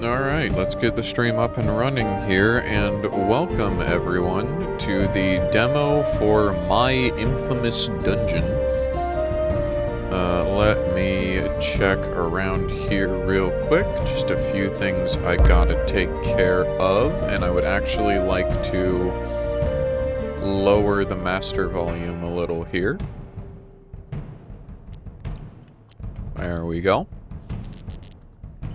Alright, let's get the stream up and running here, and welcome everyone to the demo for my infamous dungeon. Let me check around here real quick. Just a few things I gotta take care of, and I would actually like to lower the master volume a little here. There we go.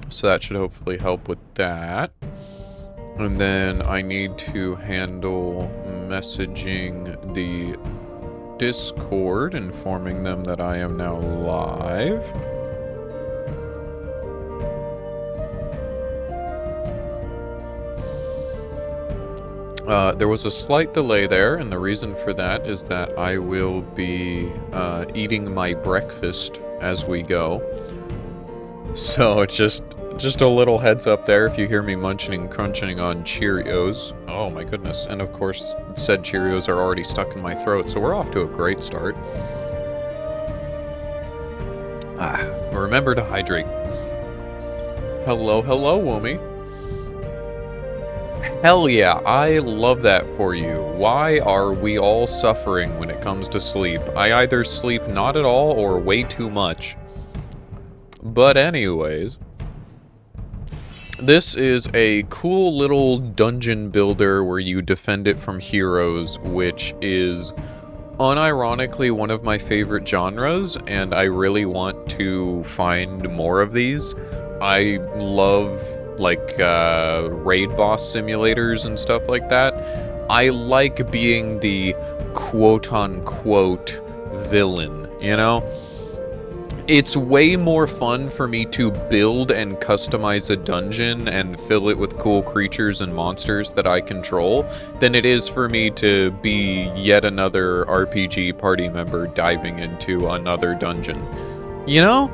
So that should hopefully help with that. And then I need to handle messaging the Discord, informing them that I am now live. There was a slight delay there, and the reason for that is that I will be eating my breakfast as we go. So just a little heads up there if you hear me munching and crunching on Cheerios. Oh my goodness. And of course, said Cheerios are already stuck in my throat, so we're off to a great start. Remember to hydrate. Hello, Woomy. Hell yeah, I love that for you. Why are we all suffering when it comes to sleep? I either sleep not at all or way too much. But anyways, this is a cool little dungeon builder where you defend it from heroes, which is unironically one of my favorite genres, and I really want to find more of these. I love, like, raid boss simulators and stuff like that. I like being the quote-unquote villain, you know? It's way more fun for me to build and customize a dungeon and fill it with cool creatures and monsters that I control than it is for me to be yet another RPG party member diving into another dungeon. You know?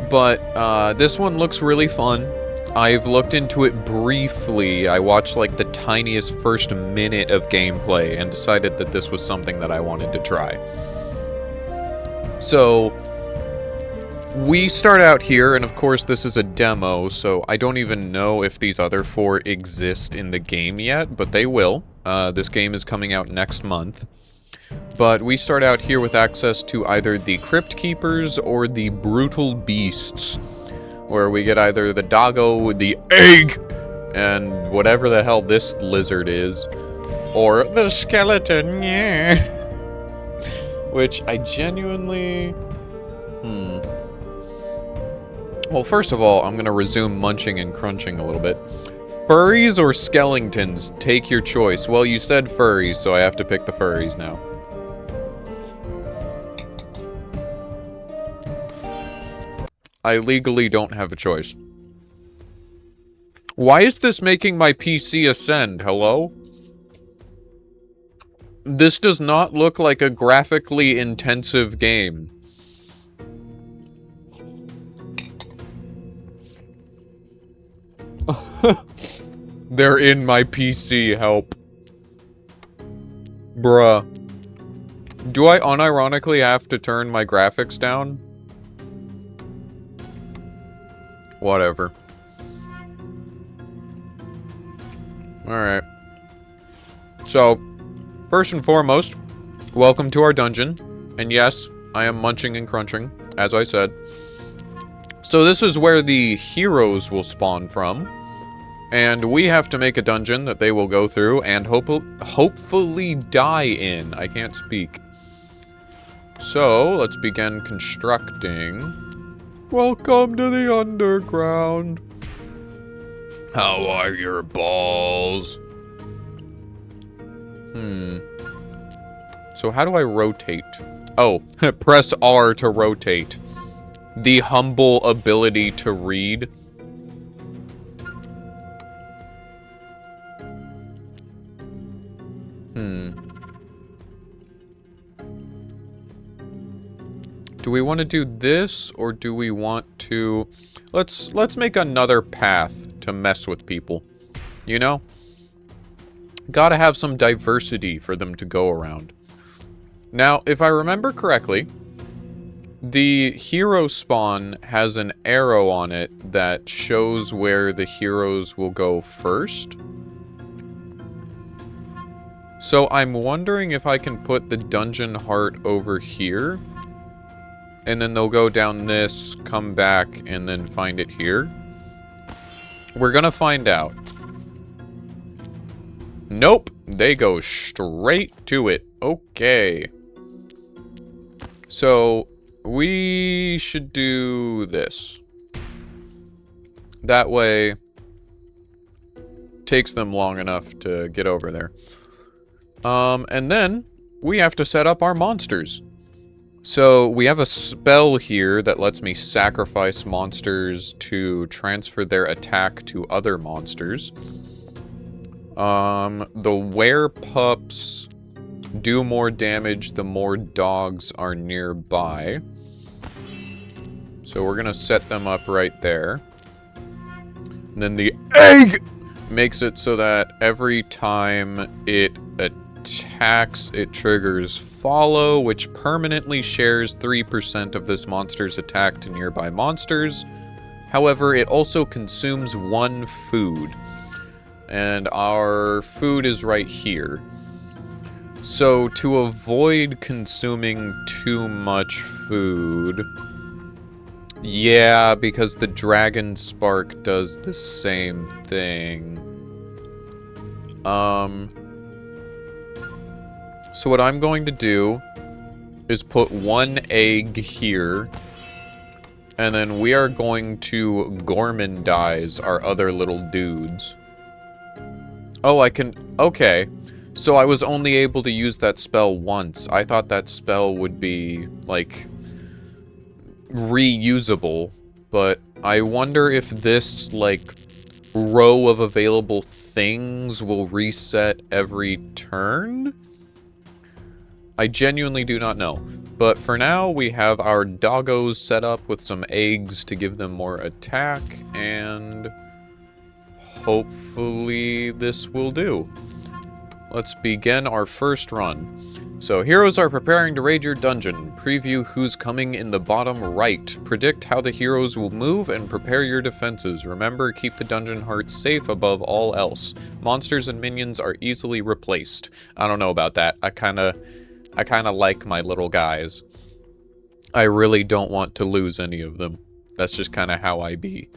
But this one looks really fun. I've looked into it briefly. I watched like the tiniest first minute of gameplay and decided that this was something that I wanted to try. So, we start out here, and of course this is a demo, so I don't even know if these other four exist in the game yet, but they will. This game is coming out next month. But we start out here with access to either the Crypt Keepers or the Brutal Beasts, where we get either the doggo, the egg, and whatever the hell this lizard is, or the skeleton, yeah. Which I genuinely... Well, first of all, I'm gonna resume munching and crunching a little bit. Furries or skeletons? Take your choice. Well, you said furries, so I have to pick the furries now. I legally don't have a choice. Why is this making my PC ascend? Hello? This does not look like a graphically intensive game. They're in my PC, help. Bruh. Do I unironically have to turn my graphics down? Whatever. Alright. So, first and foremost, welcome to our dungeon. And yes, I am munching and crunching, as I said. So this is where the heroes will spawn from. And we have to make a dungeon that they will go through and hopefully die in. I can't speak. So, let's begin constructing. Welcome to the underground. How are your balls? So how do I rotate? Oh, press R to rotate. The humble ability to read. Do we want to do this, or do we want to... Let's make another path to mess with people. You know? Gotta have some diversity for them to go around. Now, if I remember correctly, The hero spawn has an arrow on it that shows where the heroes will go first. So I'm wondering if I can put the dungeon heart over here. And then they'll go down this, come back, and then find it here. We're gonna find out. Nope, they go straight to it. Okay. So, we should do this. That way, takes them long enough to get over there. And then, we have to set up our monsters. So, we have a spell here that lets me sacrifice monsters to transfer their attack to other monsters. The were-pups do more damage the more dogs are nearby. So we're gonna set them up right there. And then the egg makes it so that every time it attacks, it triggers follow, which permanently shares 3% of this monster's attack to nearby monsters. However, it also consumes 1 food. And our food is right here. So, to avoid consuming too much food... Yeah, because the Dragon Spark does the same thing. So what I'm going to do is put 1 egg here. And then we are going to gourmandize our other little dudes. Oh, I can... Okay. So I was only able to use that spell once. I thought that spell would be, like, reusable. But I wonder if this, like, row of available things will reset every turn? I genuinely do not know. But for now, we have our doggos set up with some eggs to give them more attack, and... hopefully this will do. Let's begin our first run. So, heroes are preparing to raid your dungeon. Preview who's coming in the bottom right. Predict how the heroes will move and prepare your defenses. Remember, keep the dungeon hearts safe above all else. Monsters and minions are easily replaced. I don't know about that. I kinda like my little guys. I really don't want to lose any of them. That's just kinda how I be.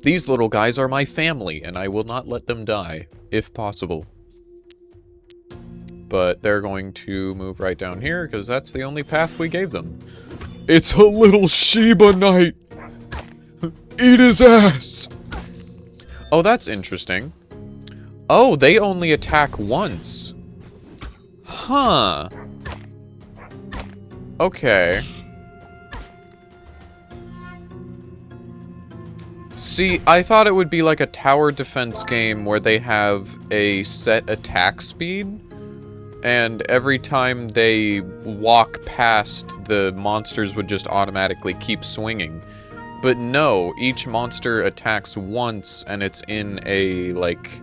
These little guys are my family, and I will not let them die, if possible. But they're going to move right down here, because that's the only path we gave them. It's a little Sheba Knight! Eat his ass! Oh, that's interesting. Oh, they only attack once. Huh. Okay. See, I thought it would be like a tower defense game where they have a set attack speed, and every time they walk past, the monsters would just automatically keep swinging. But no, each monster attacks once, and it's in a, like...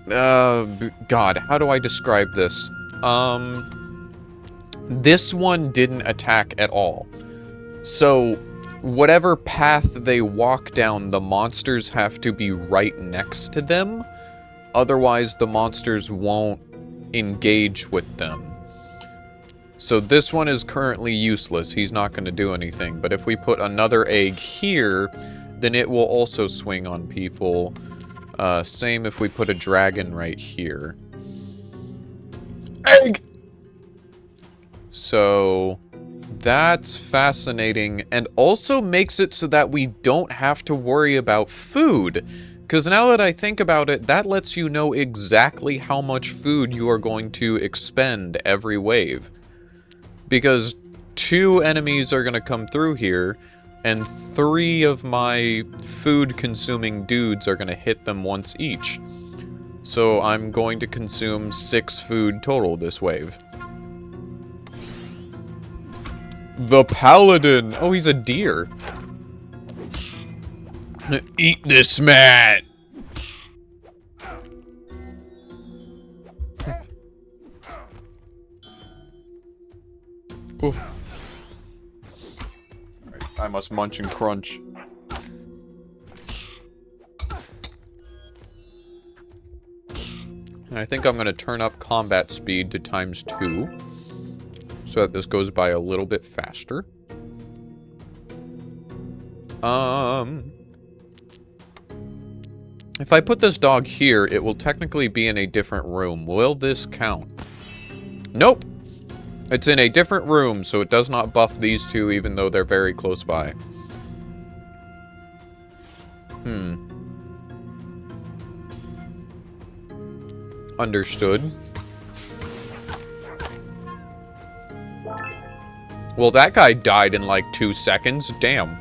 God, how do I describe this? This one didn't attack at all. So... whatever path they walk down, the monsters have to be right next to them. Otherwise, the monsters won't engage with them. So this one is currently useless. He's not going to do anything. But if we put another egg here, then it will also swing on people. Same if we put a dragon right here. Egg! So... that's fascinating, and also makes it so that we don't have to worry about food. Because now that I think about it, that lets you know exactly how much food you are going to expend every wave. Because 2 enemies are going to come through here, and 3 of my food-consuming dudes are going to hit them once each. So I'm going to consume 6 food total this wave. The Paladin! Oh, he's a deer. Eat this man! Ooh. I must munch and crunch. And I think I'm going to turn up combat speed to ×2. So that this goes by a little bit faster. If I put this dog here, it will technically be in a different room. Will this count? Nope! It's in a different room, so it does not buff these two, even though they're very close by. Understood. Well, that guy died in like 2 seconds. Damn.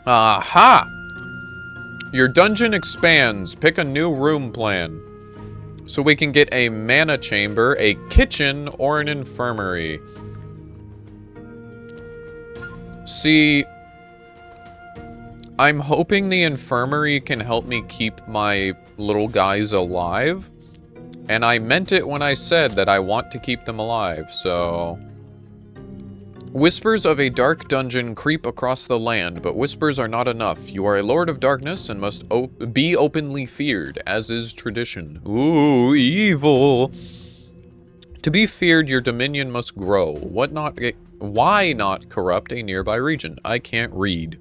Aha! Your dungeon expands. Pick a new room plan. So we can get a mana chamber, a kitchen, or an infirmary. See, I'm hoping the infirmary can help me keep my little guys alive. And I meant it when I said that I want to keep them alive, so... Whispers of a dark dungeon creep across the land, but whispers are not enough. You are a lord of darkness and must be openly feared, as is tradition. Ooh, evil! To be feared, your dominion must grow. Why not corrupt a nearby region? I can't read.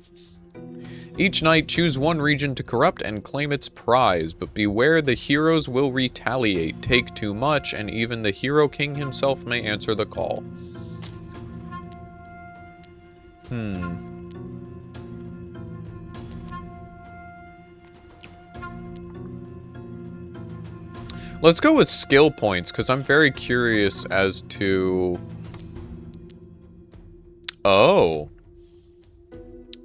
Each night, choose one region to corrupt and claim its prize, but beware the heroes will retaliate, take too much, and even the hero king himself may answer the call. Let's go with skill points, because I'm very curious as to... Oh.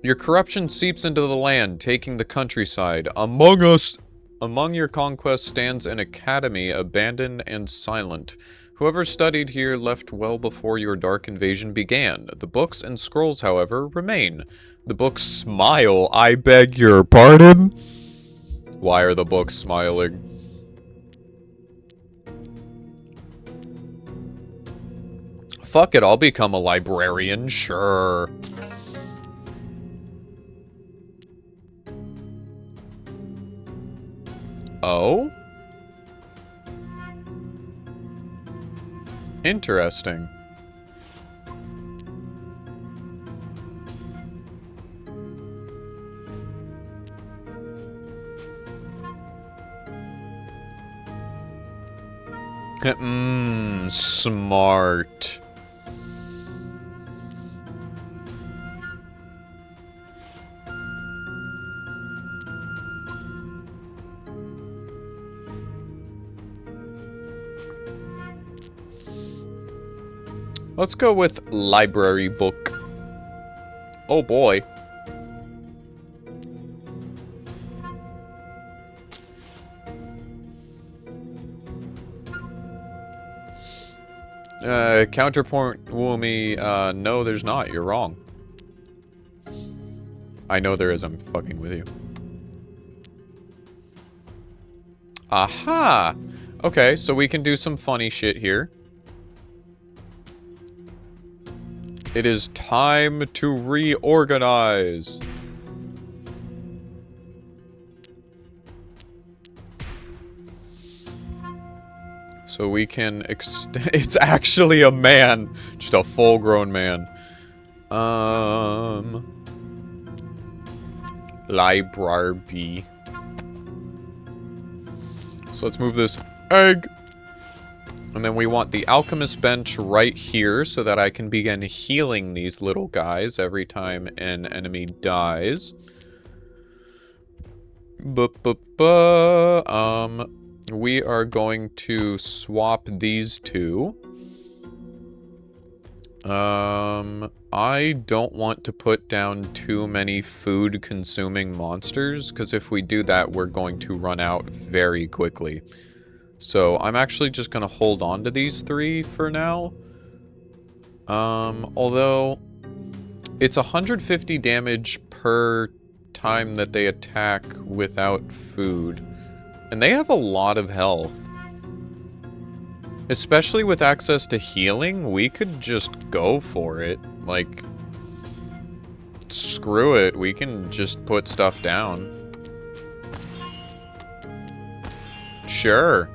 Your corruption seeps into the land, taking the countryside. Among your conquests stands an academy, abandoned and silent. Whoever studied here left well before your dark invasion began. The books and scrolls, however, remain. The books smile. I beg your pardon? Why are the books smiling? Fuck it, I'll become a librarian, sure. Oh? Interesting. Smart. Let's go with library book. Oh boy. Counterpoint, Woomy, no there's not, you're wrong. I know there is, I'm fucking with you. Aha! Okay, so we can do some funny shit here. It is time to reorganize. So we can it's actually a man. Just a full-grown man. Library. So let's move this egg. And then we want the alchemist bench right here so that I can begin healing these little guys every time an enemy dies. We are going to swap these two. I don't want to put down too many food-consuming monsters, because if we do that, we're going to run out very quickly. So I'm actually just going to hold on to these three for now. Although it's 150 damage per time that they attack without food. And they have a lot of health. Especially with access to healing, we could just go for it. Like, screw it, we can just put stuff down. Sure.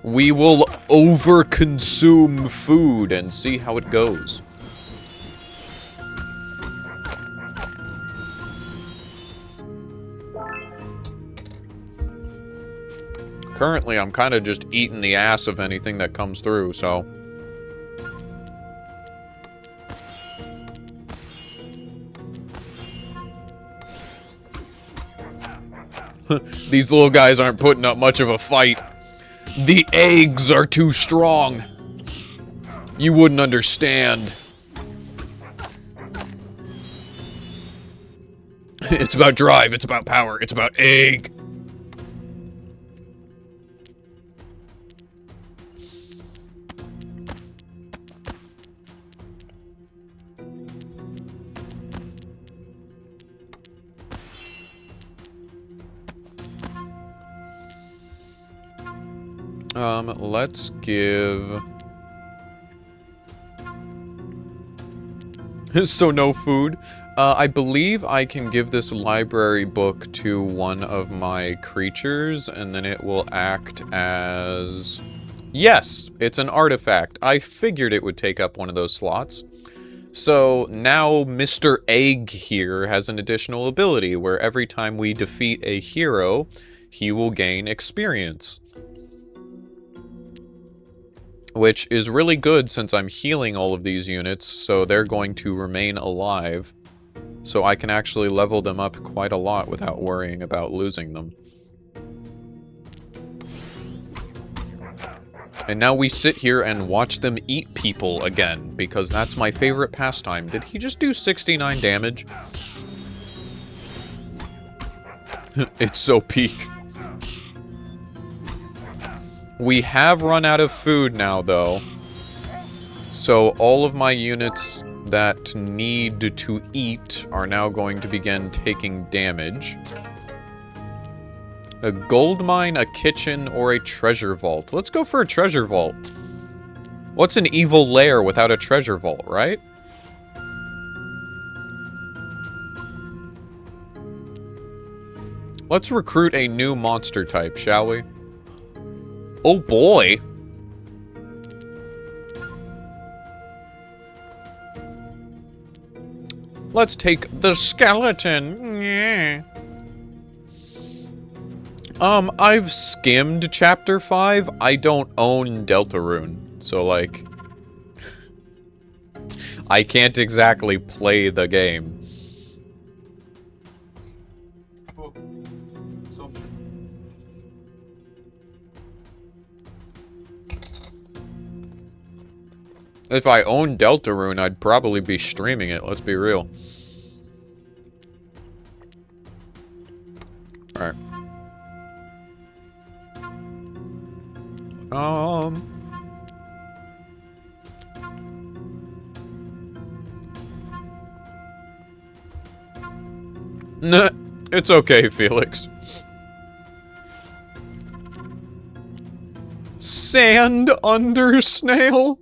We will overconsume food and see how it goes. Currently, I'm kind of just eating the ass of anything that comes through, so... These little guys aren't putting up much of a fight. The eggs are too strong. You wouldn't understand. It's about drive, it's about power, it's about egg. Let's give... So no food. I believe I can give this library book to one of my creatures, and then it will act as... Yes, it's an artifact. I figured it would take up one of those slots. So now Mr. Egg here has an additional ability, where every time we defeat a hero, he will gain experience. Which is really good since I'm healing all of these units, so they're going to remain alive. So I can actually level them up quite a lot without worrying about losing them. And now we sit here and watch them eat people again, because that's my favorite pastime. Did he just do 69 damage? It's so peak. We have run out of food now, though. So all of my units that need to eat are now going to begin taking damage. A gold mine, a kitchen, or a treasure vault. Let's go for a treasure vault. What's an evil lair without a treasure vault, right? Let's recruit a new monster type, shall we? Oh boy! Let's take the skeleton. Yeah. I've skimmed Chapter 5. I don't own Deltarune, so, like... I can't exactly play the game. If I owned Deltarune, I'd probably be streaming it, let's be real. Alright. Nah, it's okay, Felix. Sand under snail?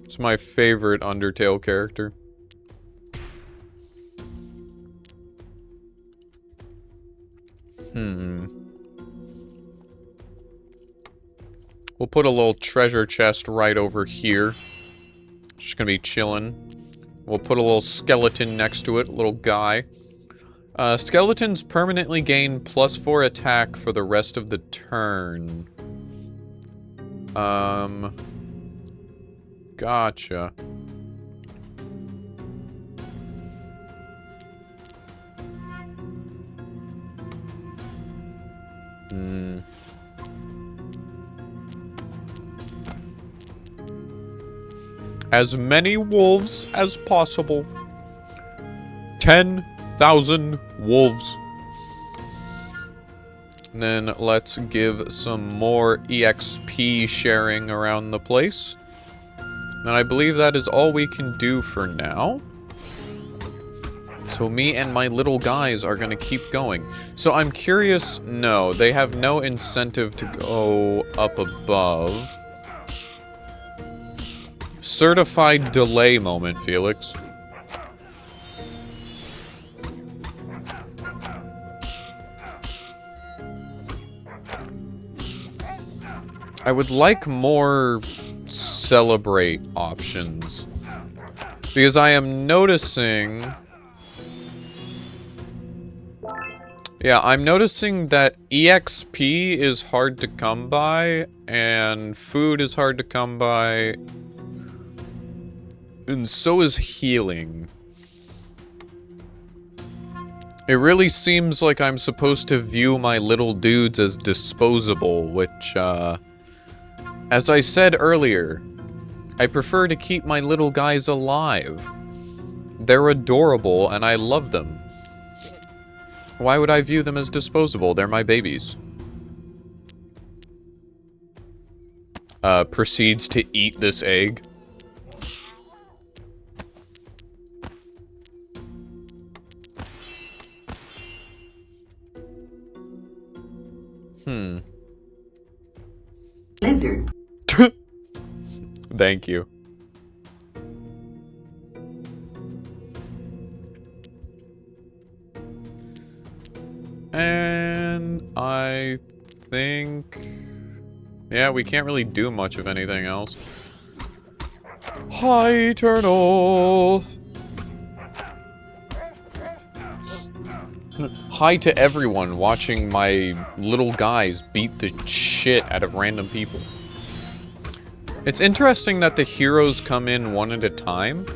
It's my favorite Undertale character. We'll put a little treasure chest right over here. Just gonna be chilling. We'll put a little skeleton next to it, little guy. Skeletons permanently gain +4 attack for the rest of the turn. Gotcha. As many wolves as possible. 10,000 wolves. And then let's give some more EXP sharing around the place. And I believe that is all we can do for now. So me and my little guys are gonna keep going. So I'm curious, no, they have no incentive to go up above. Certified delay moment, Felix. I would like more celebrate options. Because I am noticing... Yeah, I'm noticing that EXP is hard to come by, and food is hard to come by, and so is healing. It really seems like I'm supposed to view my little dudes as disposable, which, as I said earlier, I prefer to keep my little guys alive. They're adorable, and I love them. Why would I view them as disposable? They're my babies. Proceeds to eat this egg. Lizard. Thank you. And I think... Yeah, we can't really do much of anything else. Hi, Eternal! Hi to everyone watching my little guys beat the shit out of random people. It's interesting that the heroes come in one at a time.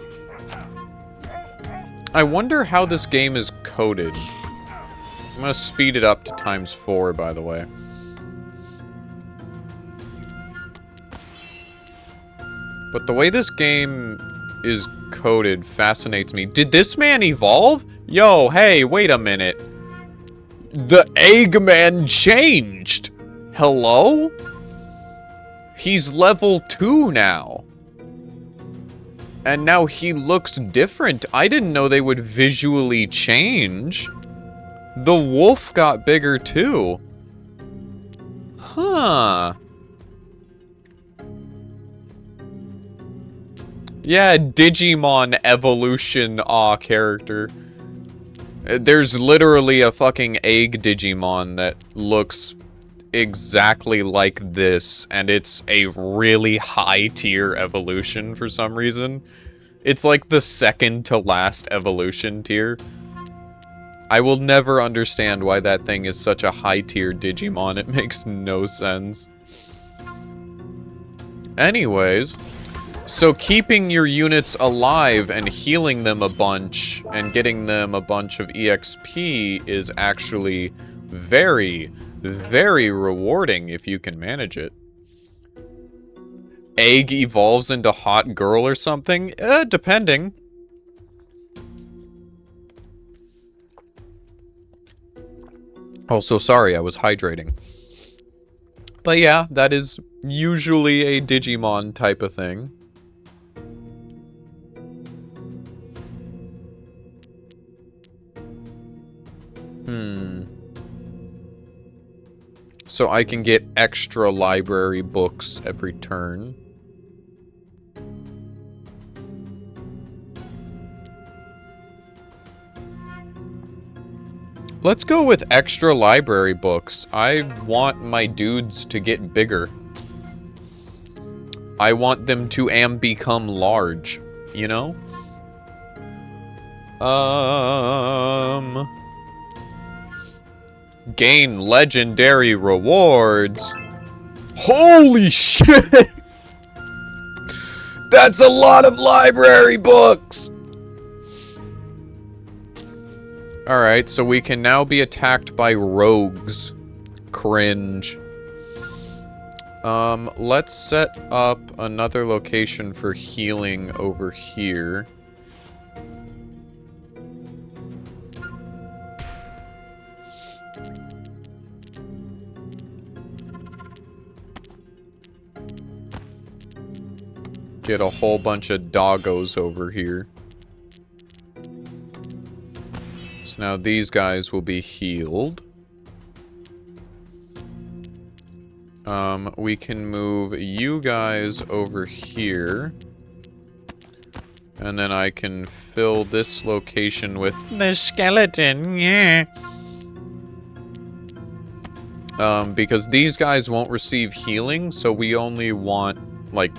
I wonder how this game is coded. I'm gonna speed it up to ×4, by the way. But the way this game is coded fascinates me. Did this man evolve? Yo, hey, wait a minute. The Eggman changed! Hello? He's level 2 now. And now he looks different. I didn't know they would visually change. The wolf got bigger too. Huh. Yeah, Digimon evolution character. There's literally a fucking egg Digimon that looks exactly like this, and it's a really high tier evolution for some reason. It's like the second to last evolution tier. I will never understand why that thing is such a high tier Digimon. It makes no sense. Anyways, so keeping your units alive and healing them a bunch and getting them a bunch of EXP is actually very, very rewarding if you can manage it. Egg evolves into hot girl or something? Depending. Also, sorry, I was hydrating. But yeah, that is usually a Digimon type of thing. So I can get extra library books every turn. Let's go with extra library books. I want my dudes to get bigger. I want them to become large, you know? Gain legendary rewards. Holy shit! That's a lot of library books! Alright, so we can now be attacked by rogues. Cringe. Let's set up another location for healing over here. Get a whole bunch of doggos over here. So now these guys will be healed. We can move you guys over here. And then I can fill this location with the skeleton, yeah. Because these guys won't receive healing, so we only want, like,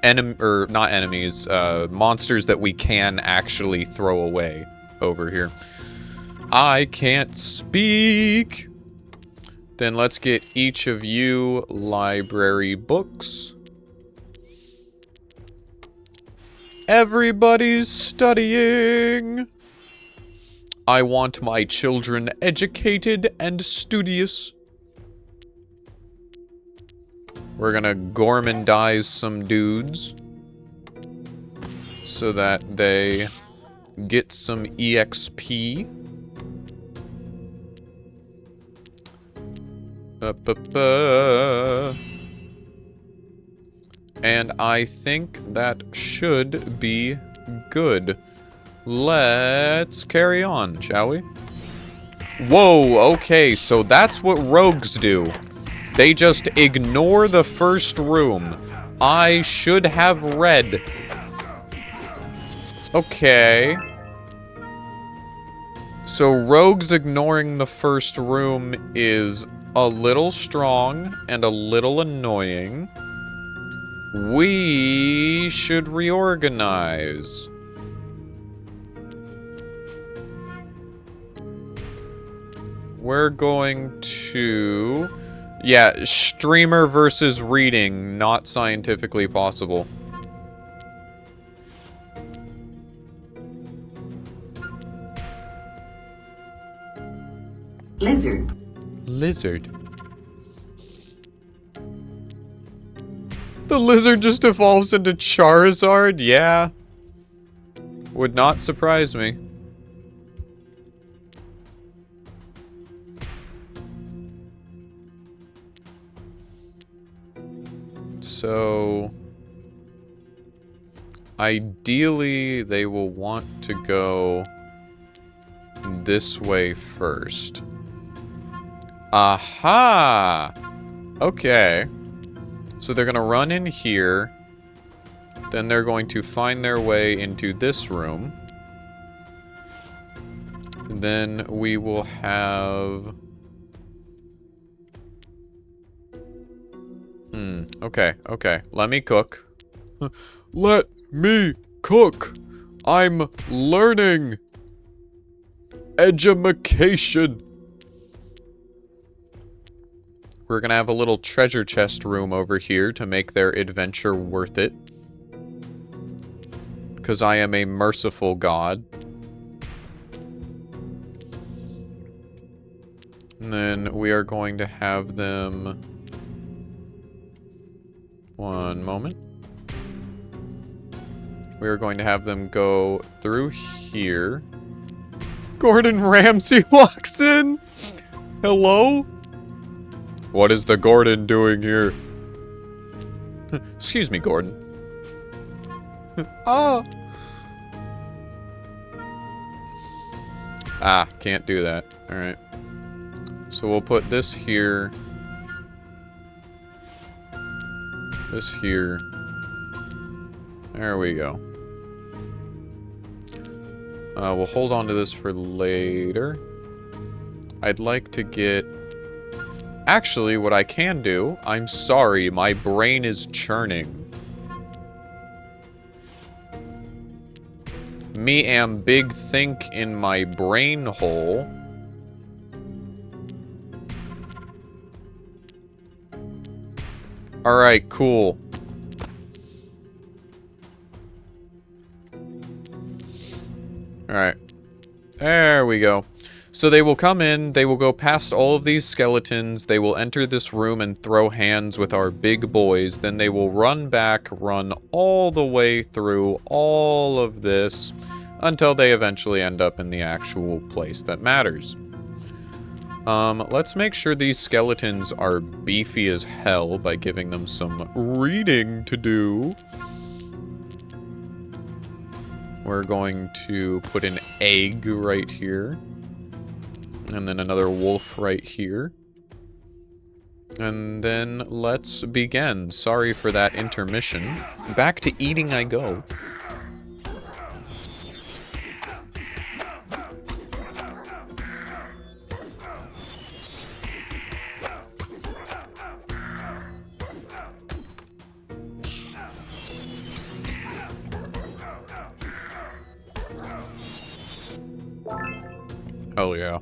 not enemies, monsters that we can actually throw away over here. I can't speak! Then let's get each of you library books. Everybody's studying! I want my children educated and studious. We're gonna gormandize some dudes so that they get some EXP. And I think that should be good. Let's carry on, shall we? Whoa, okay, so that's what rogues do. They just ignore the first room. I should have read. Okay. So rogues ignoring the first room is a little strong and a little annoying. We should reorganize. We're going to... Yeah, streamer versus reading, not scientifically possible. Lizard. Lizard. The lizard just evolves into Charizard? Yeah. Would not surprise me. So... ideally, they will want to go this way first. Aha! Okay. So they're gonna run in here. Then they're going to find their way into this room. And then we will have... okay, okay. Let me cook. Let me cook! I'm learning! Edumacation! We're gonna have a little treasure chest room over here to make their adventure worth it. Because I am a merciful god. And then we are going to have them... One moment. We are going to have them go through here. Gordon Ramsay walks in! Hello? What is the Gordon doing here? Excuse me, Gordon. Ah! Ah, can't do that. Alright. So we'll put this here. This here. There we go. We'll hold on to this for later. I'd like to get... Actually, what I can do... I'm sorry, my brain is churning. Me am big think in my brain hole. Alright, cool. Alright. There we go. So they will come in, they will go past all of these skeletons, they will enter this room and throw hands with our big boys, then they will run back, run all the way through all of this, until they eventually end up in the actual place that matters. Let's make sure these skeletons are beefy as hell by giving them some reading to do. We're going to put an egg right here. And then another wolf right here. And then let's begin. Sorry for that intermission. Back to eating I go. Hell yeah.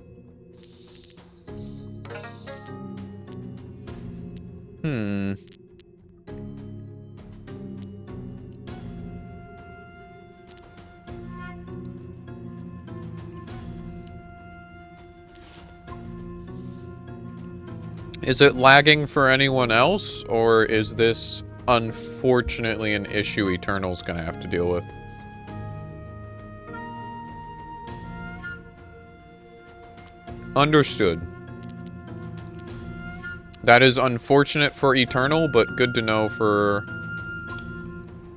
Is it lagging for anyone else, or is this unfortunately an issue Eternal's gonna have to deal with? Understood. That is unfortunate for Eternal, but good to know for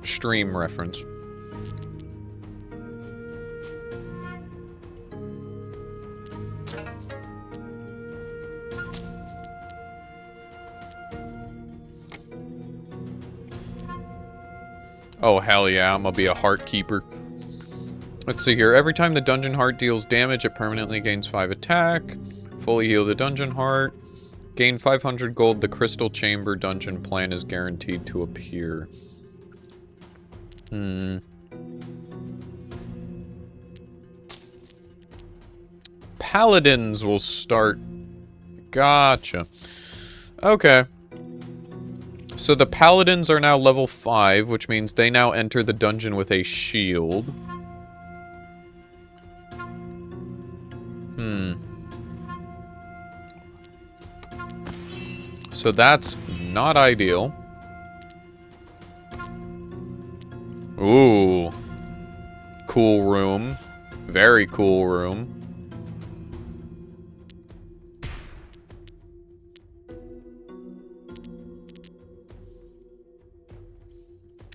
stream reference. Oh, hell yeah, I'm gonna be a heart keeper. Let's see here. Every time the dungeon heart deals damage, it permanently gains 5 attack. Fully heal the dungeon heart. Gain 500 gold. The crystal chamber dungeon plan is guaranteed to appear. Paladins will start. Gotcha. Okay. So the paladins are now level 5, which means they now enter the dungeon with a shield. So that's not ideal. Ooh. Cool room. Very cool room.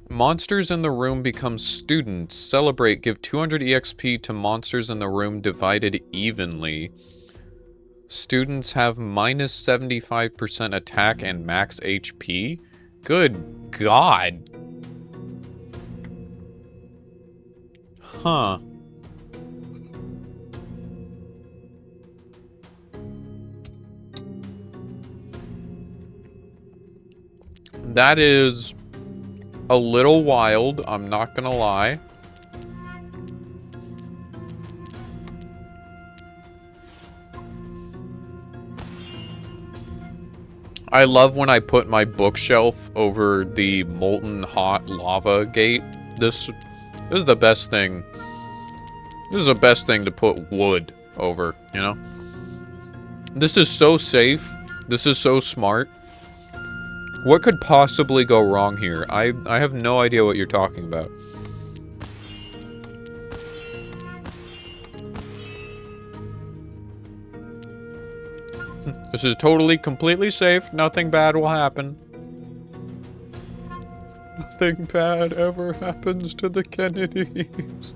Monsters in the room become students. Celebrate. Give 200 EXP to monsters in the room divided evenly. Students have minus 75% attack and max HP? Good God. Huh. That is a little wild, I'm not gonna lie. I love when I put my bookshelf over the molten hot lava gate. This is the best thing. This is the best thing to put wood over, you know? This is so safe. This is so smart. What could possibly go wrong here? I have no idea what you're talking about. This is totally, completely safe. Nothing bad will happen. Nothing bad ever happens to the Kennedys.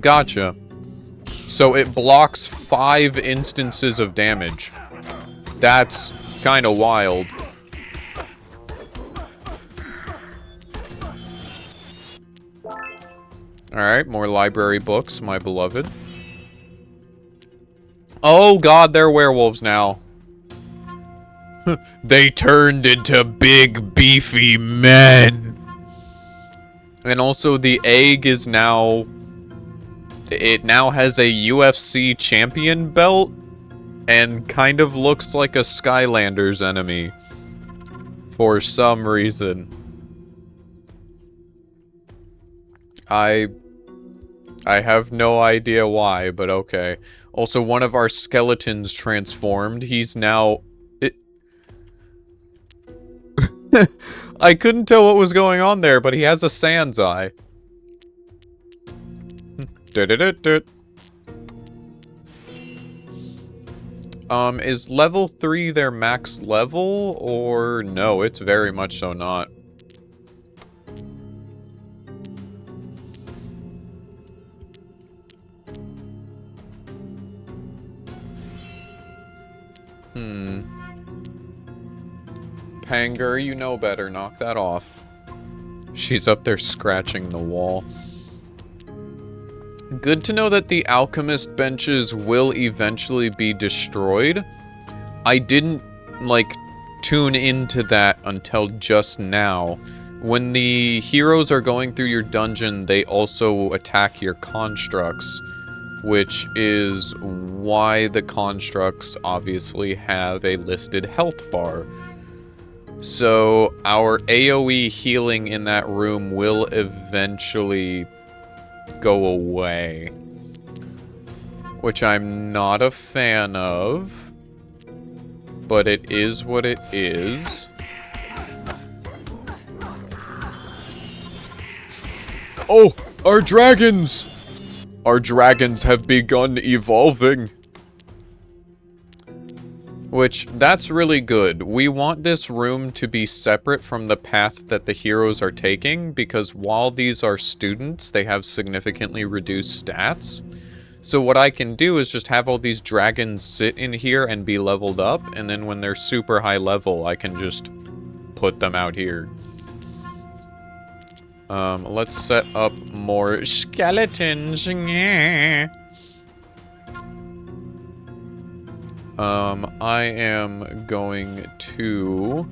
Gotcha. So it blocks 5 instances of damage. That's kind of wild. Alright, more library books, my beloved. Oh god, they're werewolves now. They turned into big, beefy men. And also the egg is now... It now has a UFC champion belt. And kind of looks like a Skylanders enemy. For some reason. I have no idea why, but okay. Also, one of our skeletons transformed. He's now... I couldn't tell what was going on there, but he has a Sans eye. Is level 3 their max level, or no, it's very much so not. Panger, you know better. Knock that off. She's up there scratching the wall. Good to know that the alchemist benches will eventually be destroyed. I didn't, like, tune into that until just now. When the heroes are going through your dungeon, they also attack your constructs, which is why the constructs obviously have a listed health bar. So our AoE healing in that room will eventually go away, which I'm not a fan of, but it is what it is. Oh, our dragons! Our dragons have begun evolving. Which, that's really good. We want this room to be separate from the path that the heroes are taking, because while these are students, they have significantly reduced stats. So what I can do is just have all these dragons sit in here and be leveled up, and then when they're super high level, I can just put them out here. Let's set up more skeletons. Yeah. I am going to...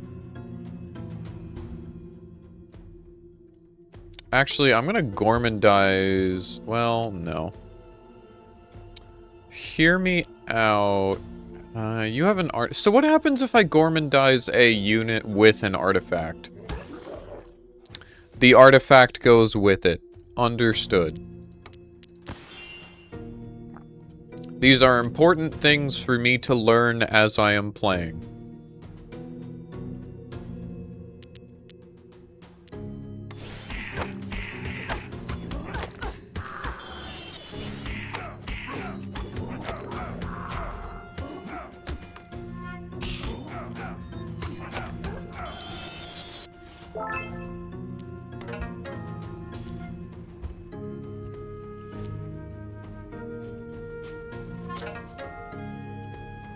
Actually, I'm gonna gourmandize... Well, no. Hear me out. You have an art... So what happens if I gourmandize a unit with an artifact? The artifact goes with it. Understood. These are important things for me to learn as I am playing.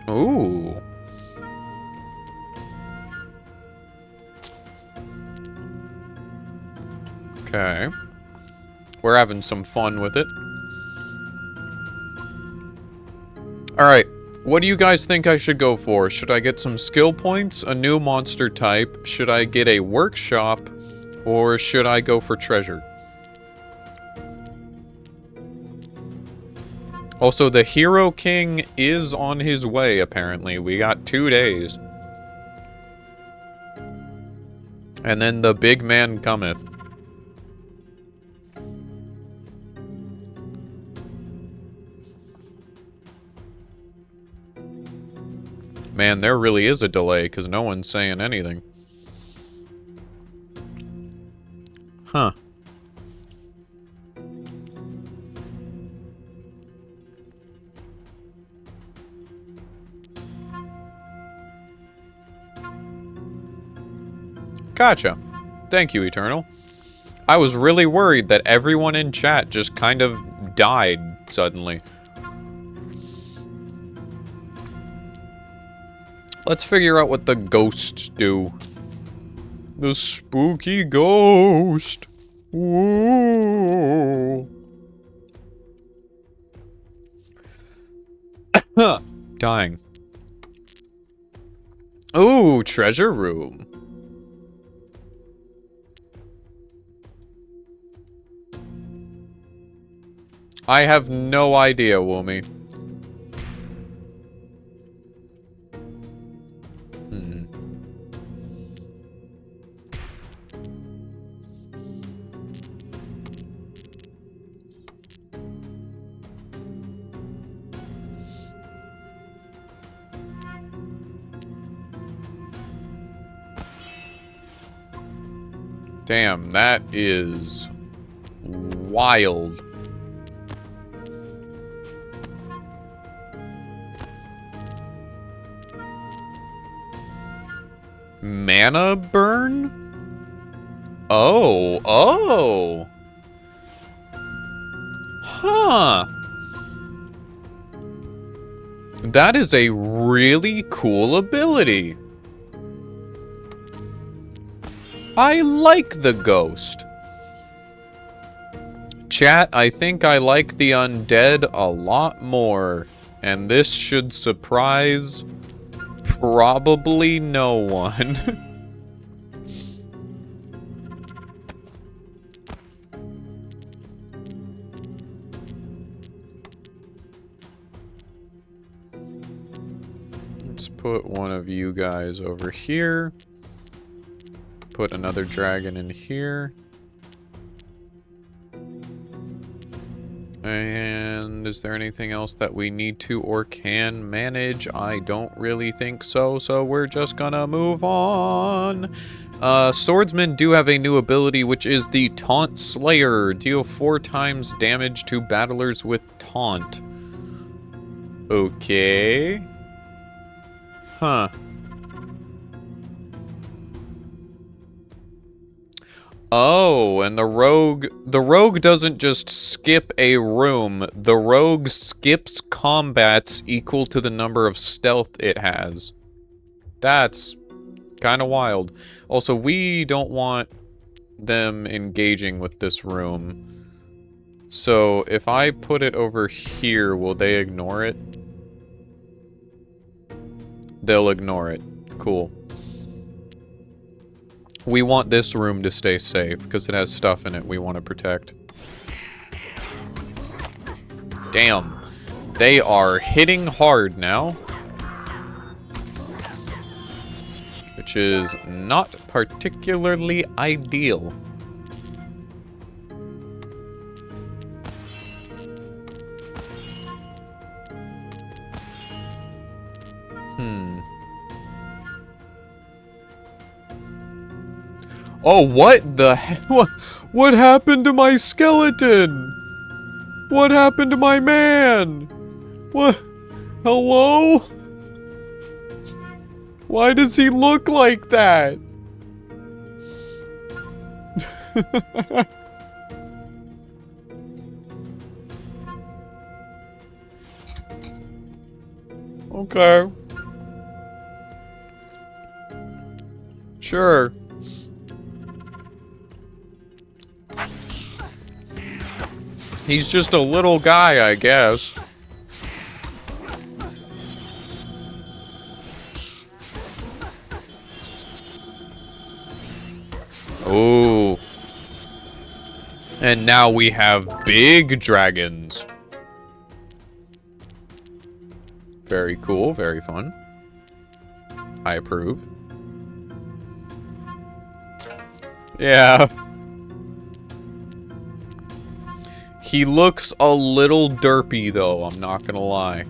Ooh. Okay. We're having some fun with it. Alright. What do you guys think I should go for? Should I get some skill points, a new monster type? Should I get a workshop? Or should I go for treasure? Also, the Hero King is on his way, apparently. We got 2 days. And then the big man cometh. Man, there really is a delay, because no one's saying anything. Huh. Gotcha. Thank you, Eternal. I was really worried that everyone in chat just kind of died suddenly. Let's figure out what the ghosts do. The spooky ghost. Ooh. Dying. Ooh, treasure room. I have no idea, Woomy. Damn, that is wild. Mana burn? Oh, oh. Huh. That is a really cool ability. I like the ghost. Chat, I think I like the undead a lot more. And this should surprise probably no one. Let's put one of you guys over here. Put another dragon in here. And is there anything else that we need to or can manage? I don't really think so, so we're just gonna move on. Swordsmen do have a new ability, which is the Taunt Slayer. Deal 4 times damage to battlers with taunt. Okay. Huh. Oh, and the rogue doesn't just skip a room. The rogue skips combats equal to the number of stealth it has. That's kind of wild. Also, we don't want them engaging with this room. So, if I put it over here, will they ignore it? They'll ignore it. Cool. We want this room to stay safe, because it has stuff in it we want to protect. Damn. They are hitting hard now. Which is not particularly ideal. Oh, what the hell? What happened to my skeleton? What happened to my man? What? Hello? Why does he look like that? Okay. Sure. He's just a little guy, I guess. Ooh. And now we have big dragons. Very cool, very fun. I approve. Yeah. He looks a little derpy, though, I'm not gonna lie.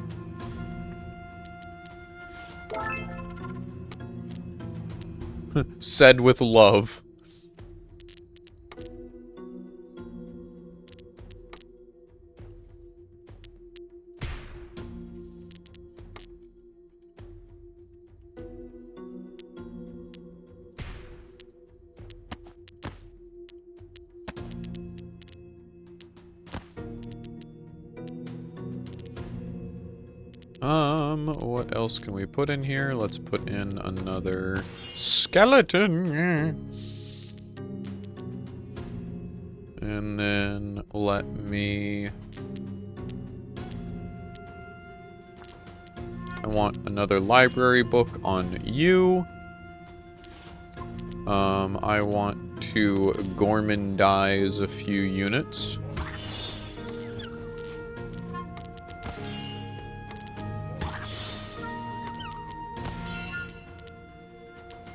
Said with love. What else can we put in here? Let's put in another skeleton. And then let me... I want another library book on you. I want to Gormandize a few units.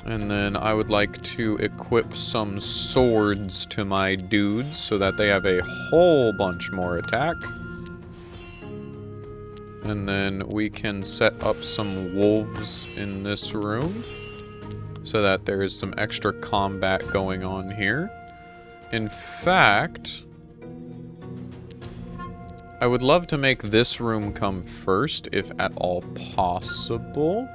And then I would like to equip some swords to my dudes so that they have a whole bunch more attack. And then we can set up some wolves in this room so that there is some extra combat going on here. In fact, I would love to make this room come first, if at all possible.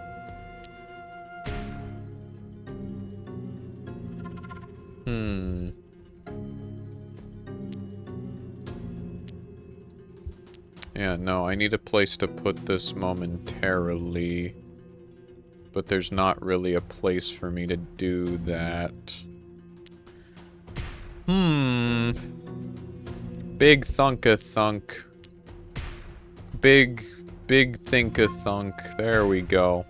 Hmm. Yeah, no, I need a place to put this momentarily. But there's not really a place for me to do that. Hmm. Big thunk-a-thunk. Big think-a-thunk. There we go.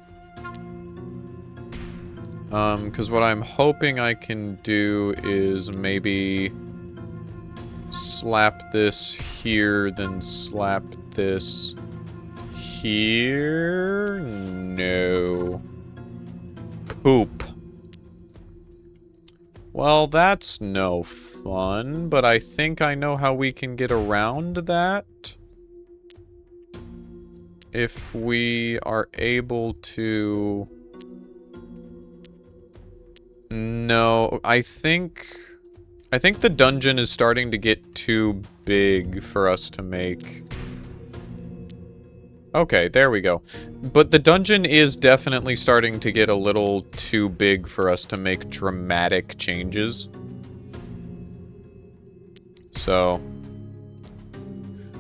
Because what I'm hoping I can do is maybe slap this here, then slap this here. No. Poop. Well, that's no fun, but I think I know how we can get around that. If we are able to... No, I think the dungeon is starting to get too big for us to make. Okay, there we go. But the dungeon is definitely starting to get a little too big for us to make dramatic changes. So,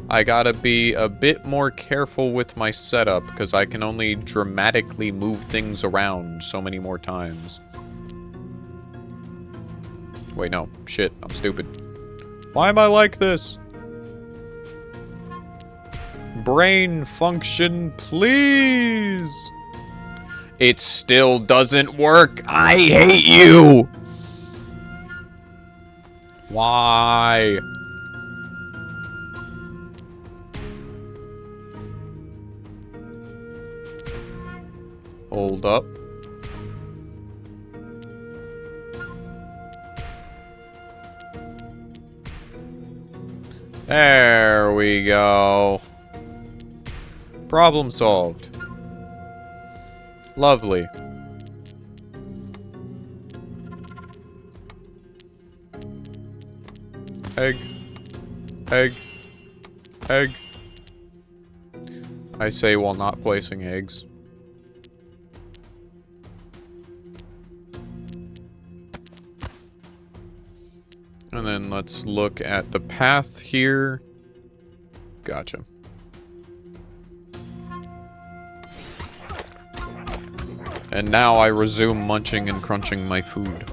I gotta be a bit more careful with my setup, because I can only dramatically move things around so many more times. Wait, no. Shit, I'm stupid. Why am I like this? Brain function, please! It still doesn't work! I hate you! Why? Hold up. There we go. Problem solved. Lovely. Egg. Egg. Egg. I say while not placing eggs. And then let's look at the path here. Gotcha. And now I resume munching and crunching my food.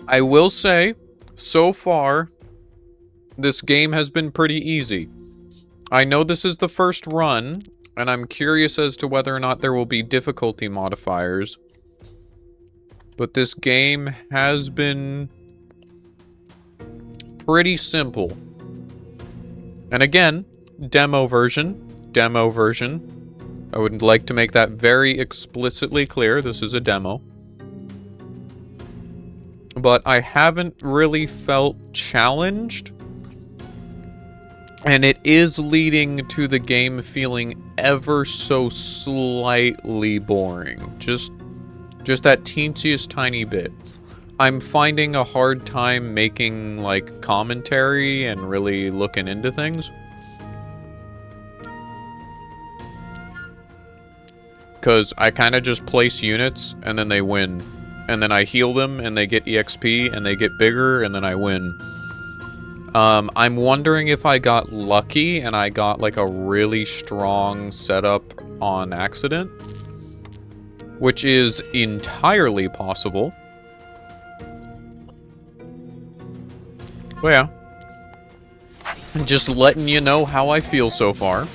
I will say, so far, this game has been pretty easy. I know this is the first run, and I'm curious as to whether or not there will be difficulty modifiers. But this game has been pretty simple. And again, demo version. I would like to make that very explicitly clear. This is a demo. But I haven't really felt challenged. And it is leading to the game feeling ever so slightly boring. Just that teensiest tiny bit. I'm finding a hard time making, like, commentary and really looking into things. Because I kind of just place units, and then they win. And then I heal them, and they get EXP, and they get bigger, and then I win. I'm wondering if I got lucky, and I got, like, a really strong setup on accident. Which is entirely possible. But yeah. Just letting you know how I feel so far.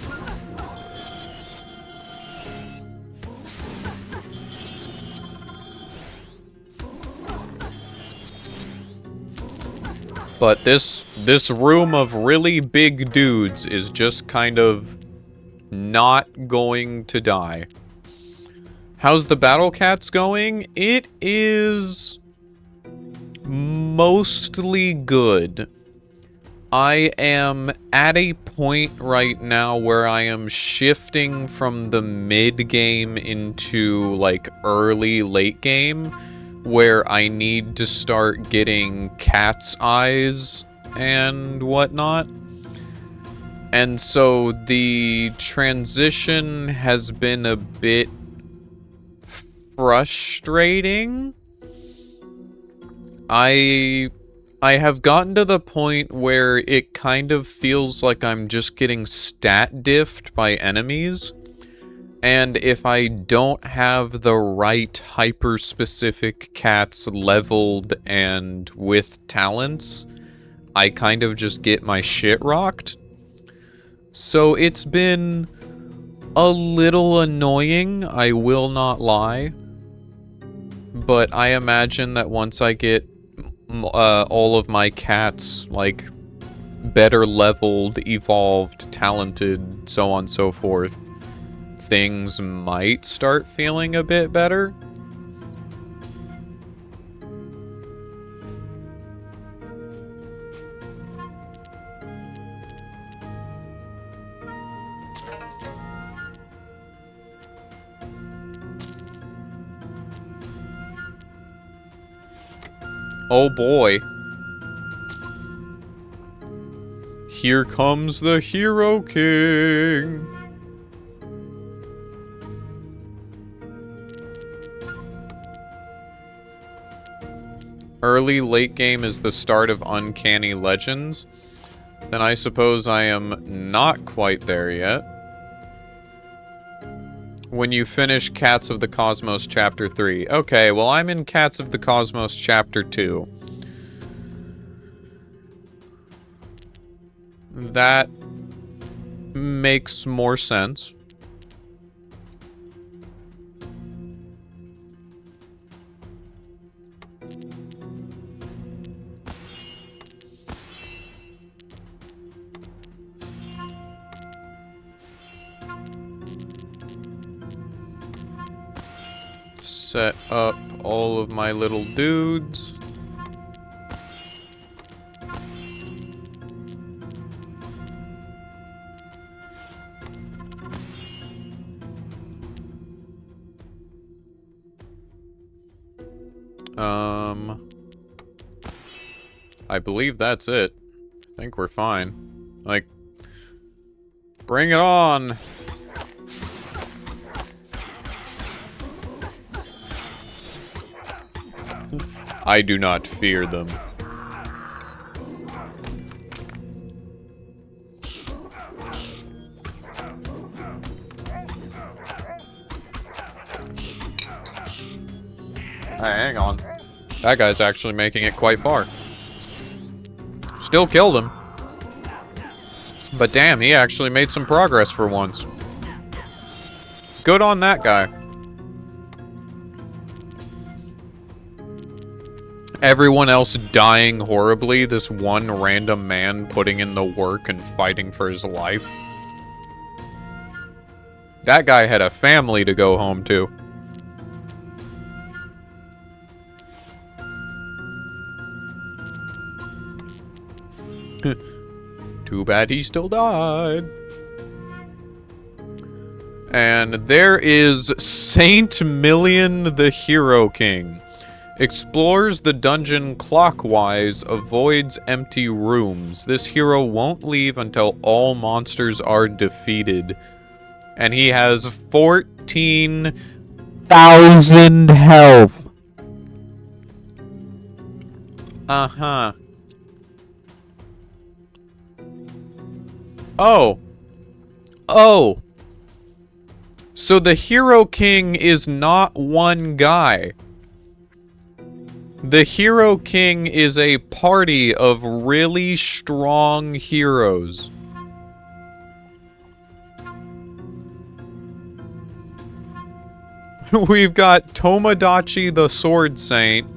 But this room of really big dudes is just kind of not going to die. How's the Battle Cats going? It is mostly good. I am at a point right now where I am shifting from the mid game into like early late game, where I need to start getting cat's eyes and whatnot. And so the transition has been a bit frustrating. I have gotten to the point where it kind of feels like I'm just getting stat diffed by enemies. And if I don't have the right hyper-specific cats leveled and with talents, I kind of just get my shit rocked. So it's been a little annoying, I will not lie. But I imagine that once I get all of my cats, like, better leveled, evolved, talented, so on and so forth, things might start feeling a bit better. Oh boy. Here comes the Hero King. Early late game is the start of Uncanny Legends. Then I suppose I am not quite there yet. When you finish Cats of the Cosmos Chapter 3. Okay, well I'm in Cats of the Cosmos Chapter 2. That makes more sense. Set up all of my little dudes. I believe that's it. I think we're fine. Like, bring it on! I do not fear them. Hey, hang on. That guy's actually making it quite far. Still killed him. But damn, he actually made some progress for once. Good on that guy. Everyone else dying horribly, this one random man putting in the work and fighting for his life. That guy had a family to go home to. Too bad he still died. And there is Saint Million the Hero King. Explores the dungeon clockwise, avoids empty rooms. This hero won't leave until all monsters are defeated. And he has 14,000 health. Uh-huh. Oh. Oh. So the Hero King is not one guy. The Hero King is a party of really strong heroes. We've got Tomodachi the Sword Saint,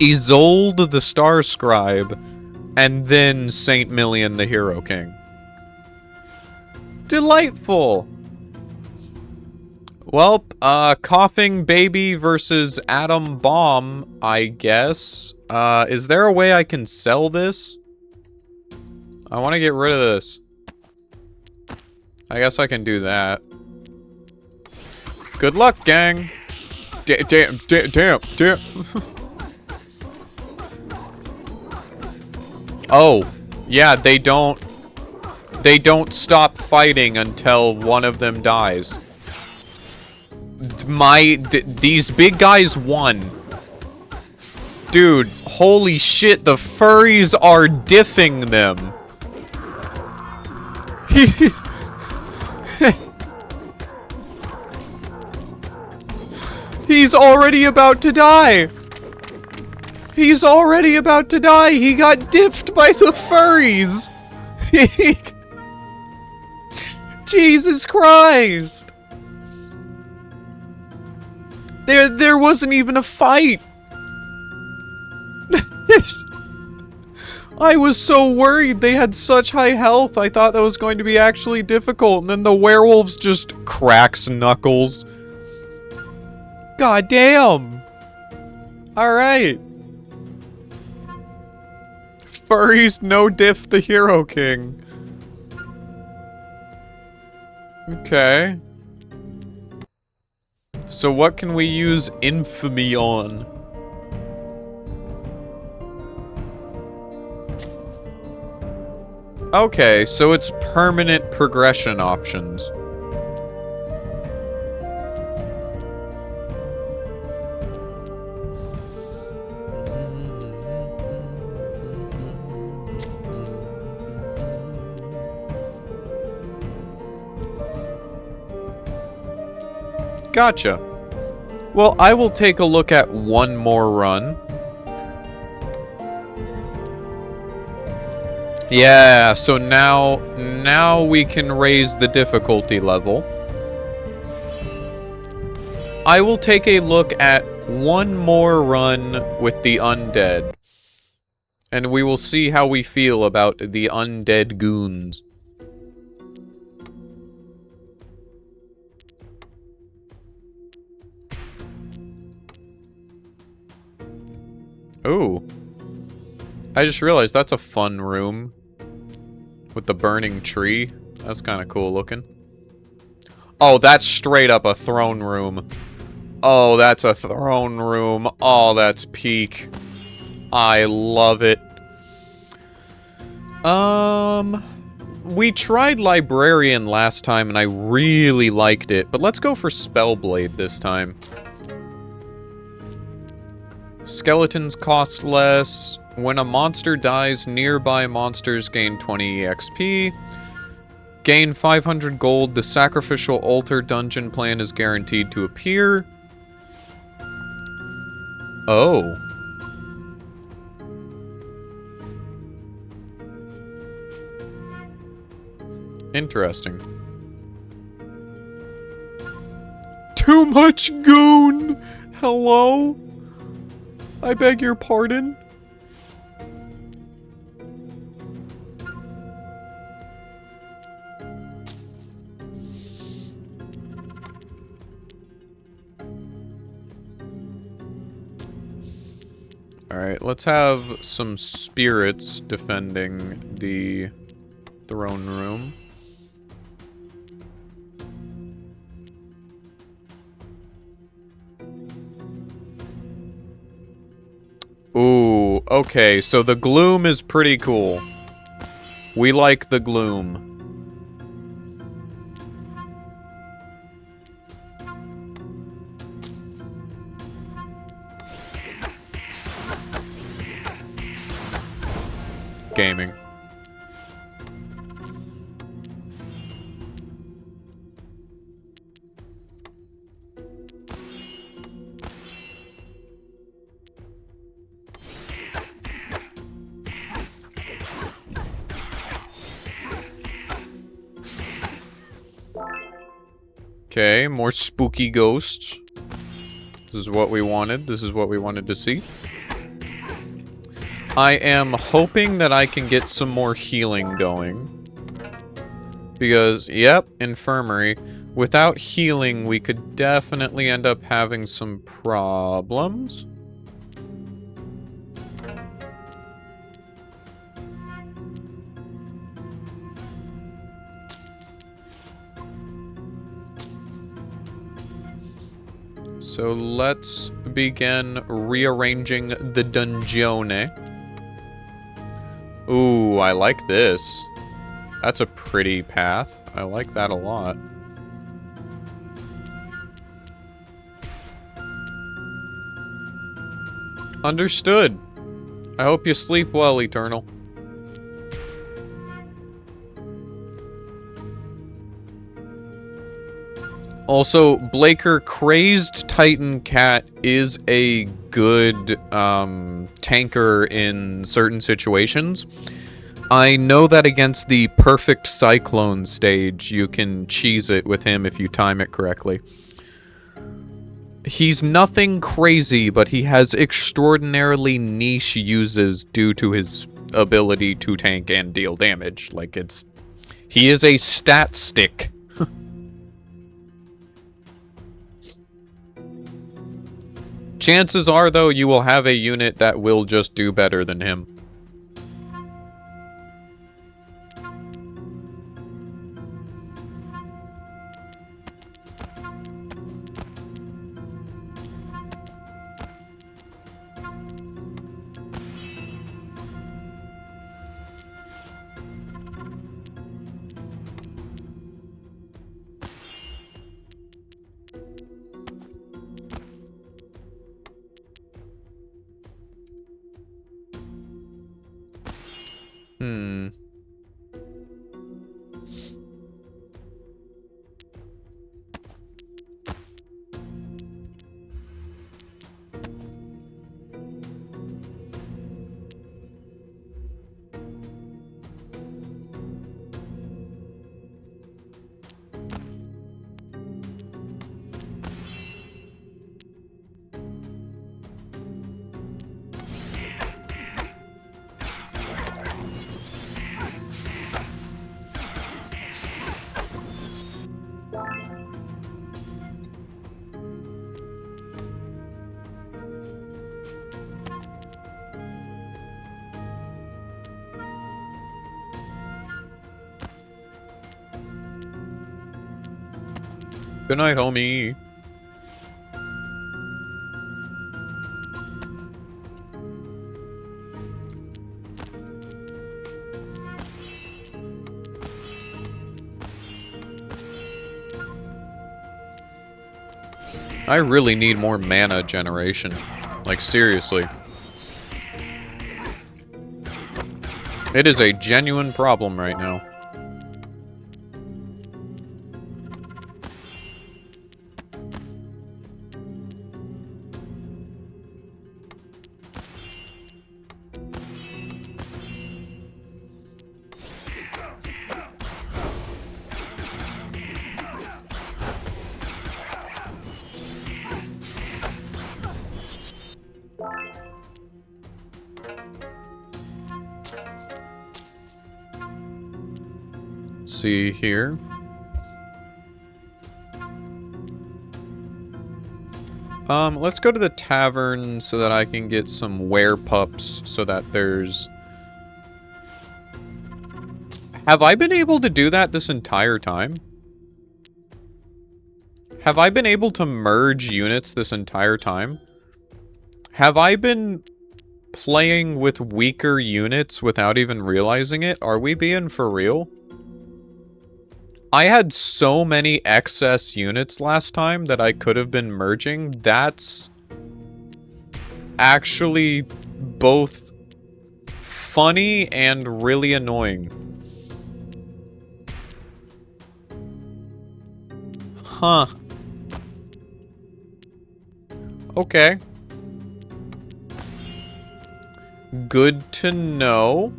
Isolde the Star Scribe, and then Saint Million the Hero King. Delightful! Well, Coughing Baby versus Atom Bomb, I guess. Is there a way I can sell this? I want to get rid of this. I guess I can do that. Good luck, gang! Damn. Oh, yeah, they don't stop fighting until one of them dies. These big guys won. Dude, holy shit, the furries are diffing them. He's already about to die. He's already about to die. He got diffed by the furries. Jesus Christ. There wasn't even a fight. I was so worried. They had such high health. I thought that was going to be actually difficult. And then the werewolves just cracks knuckles. God damn. Alright. Furries no diff the Hero King. Okay. So what can we use infamy on? Okay, so it's permanent progression options. Gotcha. Well, I will take a look at one more run. Yeah, so now we can raise the difficulty level. I will take a look at one more run with the Undead. And we will see how we feel about the Undead goons. Ooh. I just realized that's a fun room. With the burning tree. That's kind of cool looking. Oh, that's straight up a throne room. Oh, that's a throne room. Oh, that's peak. I love it. We tried Librarian last time and I really liked it. But let's go for Spellblade this time. Skeletons cost less. When a monster dies, nearby monsters gain 20 EXP. Gain 500 gold. The Sacrificial Altar dungeon plan is guaranteed to appear. Oh. Interesting. Too much goon! Hello? I beg your pardon? Alright, let's have some spirits defending the throne room. Ooh, okay, so the gloom is pretty cool. We like the gloom. Gaming. Okay, more spooky ghosts. This is what we wanted. This is what we wanted to see. I am hoping that I can get some more healing going. Because, yep, infirmary. Without healing, we could definitely end up having some problems. So let's begin rearranging the dungeone. Ooh, I like this. That's a pretty path. I like that a lot. Understood. I hope you sleep well, Eternal. Also, Blaker, Crazed Titan Cat is a good tanker in certain situations. I know that against the perfect Cyclone stage, you can cheese it with him if you time it correctly. He's nothing crazy, but he has extraordinarily niche uses due to his ability to tank and deal damage. Like, he is a stat stick. Chances are, though, you will have a unit that will just do better than him. Good night, homie. I really need more mana generation. Like, seriously. It is a genuine problem right now. See here. Let's go to the tavern so that I can get some werepups so that there's... Have I been able to do that this entire time? Have I been able to merge units this entire time? Have I been playing with weaker units without even realizing it? Are we being for real? I had so many excess units last time that I could have been merging. That's actually both funny and really annoying. Huh. Okay. Good to know.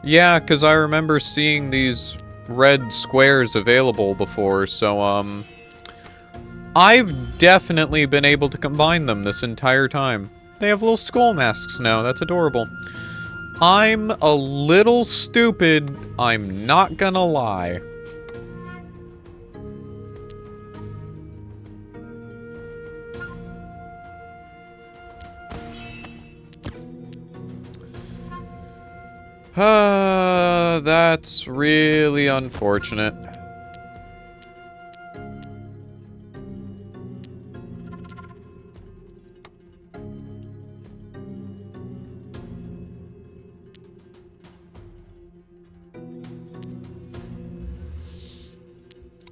Yeah, because I remember seeing these red squares available before, so, I've definitely been able to combine them this entire time. They have little skull masks now, that's adorable. I'm a little stupid, I'm not gonna lie. That's really unfortunate.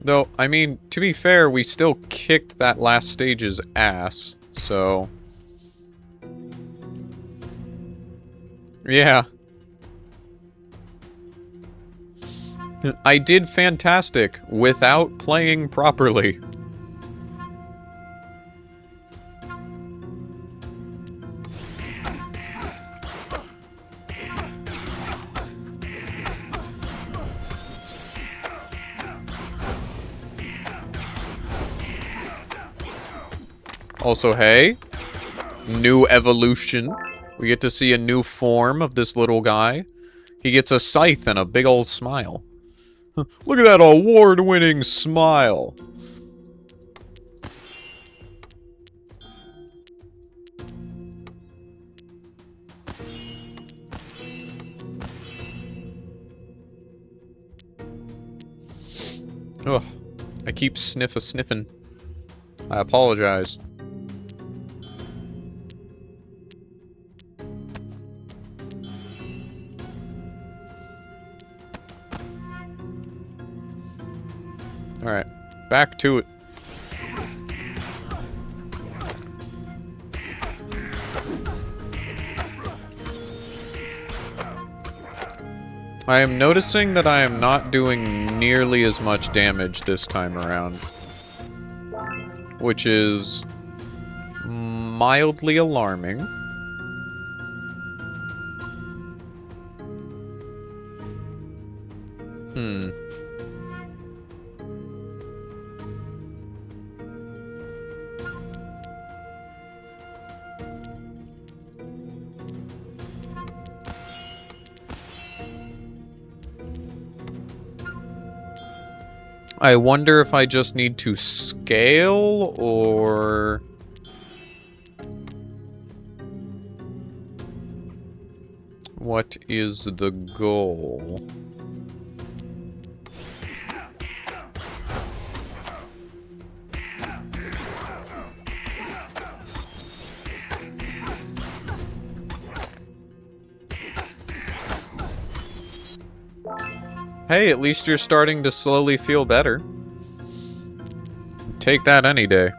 Though, I mean, to be fair, we still kicked that last stage's ass, so... Yeah. I did fantastic without playing properly. Also, hey, new evolution. We get to see a new form of this little guy. He gets a scythe and a big old smile. Look at that award-winning smile. Ugh, I keep sniffing. I apologize. Alright, back to it. I am noticing that I am not doing nearly as much damage this time around. Which is mildly alarming. I wonder if I just need to scale, or... what is the goal? Hey, at least you're starting to slowly feel better. Take that any day.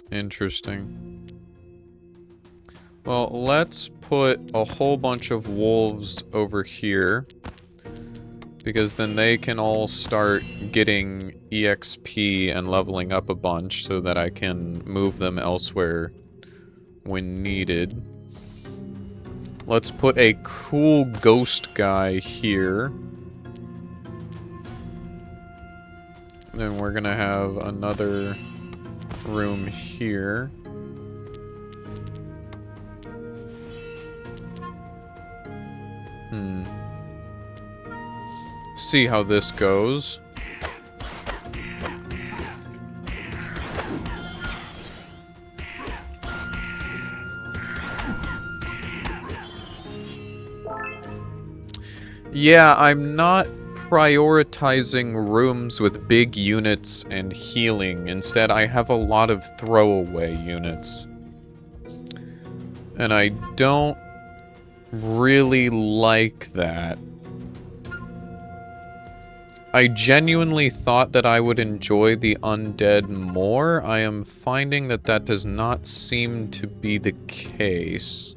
Interesting. Well, let's put a whole bunch of wolves over here, because then they can all start getting EXP and leveling up a bunch so that I can move them elsewhere when needed. Let's put a cool ghost guy here. Then we're gonna have another room here. See how this goes. Yeah, I'm not prioritizing rooms with big units and healing. Instead, I have a lot of throwaway units. And I don't really like that. I genuinely thought that I would enjoy the undead more. I am finding that that does not seem to be the case.